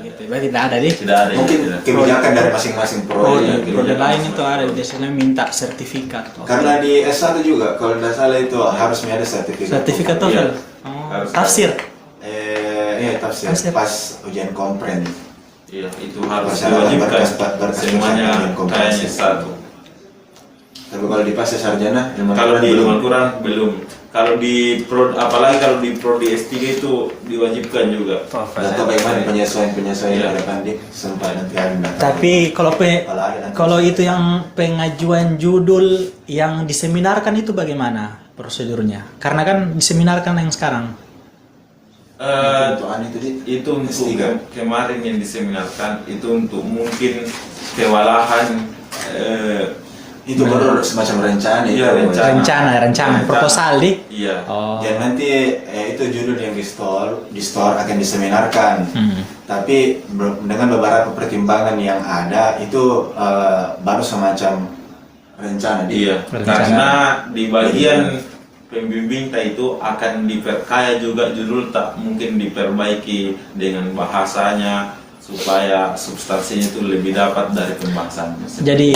Gitu. Berarti tidak ada di Tidak ada. Mungkin tidak. kebijakan dari masing-masing prodi. prodi lain itu ada biasanya minta sertifikat. Karena di S1 juga kalau tidak salah itu harus ada sertifikat. Sertifikat Iya. TOEFL. Harus Tafsir. Tafsir. Tafsir. Pas ujian kompren. Iya, itu harus Persyaratan diwajibkan. berkas Semuanya ujian komprehensif. kayaknya satu. Tapi kalau di pasca sarjana, Kalau di belum. Al-Quran belum. Kalau di apalagi kalau di prodi S3 itu diwajibkan juga. Atau bagaimana penyesuaian Iya. ke depan di sempat nanti ada. Tapi kalau ada nanti. kalau itu yang pengajuan judul yang diseminarkan itu bagaimana prosedurnya? Karena kan diseminarkan yang sekarang. Untuk itu Di. Itu untuk S3. kemarin yang diseminarkan itu untuk mungkin kewalahan Itu baru semacam rencana Iya, itu. Rencana proposal di. iya. Oh. Dan nanti itu judul yang di store akan diseminarkan. Tapi dengan beberapa pertimbangan yang ada itu baru semacam rencana Di. Iya, karena di bagian pembimbing itu akan diperkaya juga judul, tak mungkin diperbaiki dengan bahasanya supaya substansinya itu lebih dapat dari pembahasan. Jadi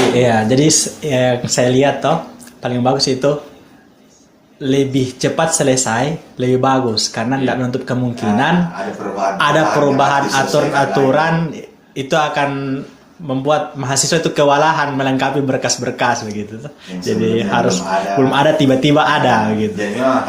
saya lihat toh paling bagus itu lebih cepat selesai, lebih bagus karena tidak menutup kemungkinan ada perubahan aturan-aturan itu akan membuat mahasiswa itu kewalahan melengkapi berkas-berkas begitu. Jadi belum ada tiba-tiba ada gitu. Jadi memang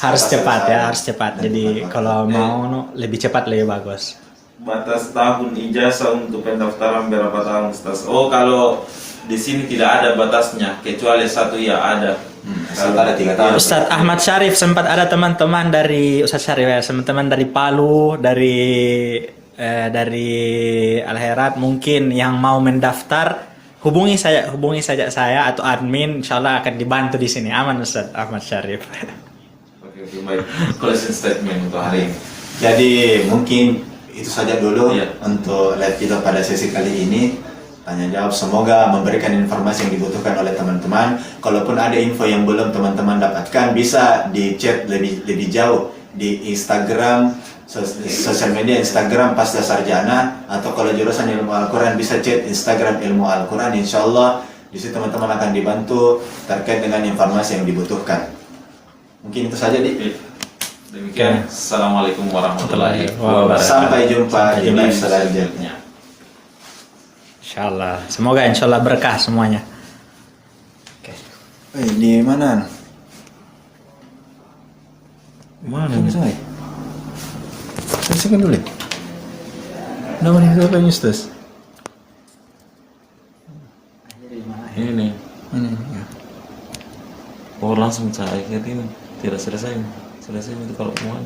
Harus cepat ya, harus cepat. Jadi kalau mau lebih cepat lebih bagus. Batas tahun ijazah untuk pendaftaran berapa tahun Ustaz? Oh, kalau di sini tidak ada batasnya, kecuali satu ya ada. Ada 3 tahun. Ustadz Ahmad Syarif, sempat ada teman-teman dari Ustadz Syarif ya, teman-teman dari Palu, dari Al-Herat mungkin yang mau mendaftar, hubungi saja saya atau admin, insyaallah akan dibantu di sini. Aman Ustadz Ahmad Syarif. Oke, baik. Closing statement untuk hari ini. Jadi mungkin itu saja dulu Iya. untuk live kita pada sesi kali ini. Tanya jawab, semoga memberikan informasi yang dibutuhkan oleh teman-teman. Kalaupun ada info yang belum teman-teman dapatkan, bisa di chat lebih jauh di Instagram, sosial media Instagram Pasca Sarjana, atau kalau jurusan ilmu Al-Quran bisa chat Instagram ilmu Al-Quran. Insyaallah di situ teman-teman akan dibantu terkait dengan informasi yang dibutuhkan. Mungkin itu saja Di. Demikian, Assalamualaikum warahmatullahi wabarakatuh. Sampai jumpa di live selanjutnya. Insyaallah berkah semuanya. Oke. Di mana? Mana? Saya kan dulu. Namanya siapa yang Ustaz? Ini. Ini. Ya. Oh, langsung saya akhir ini tidak selesai itu kalau mau.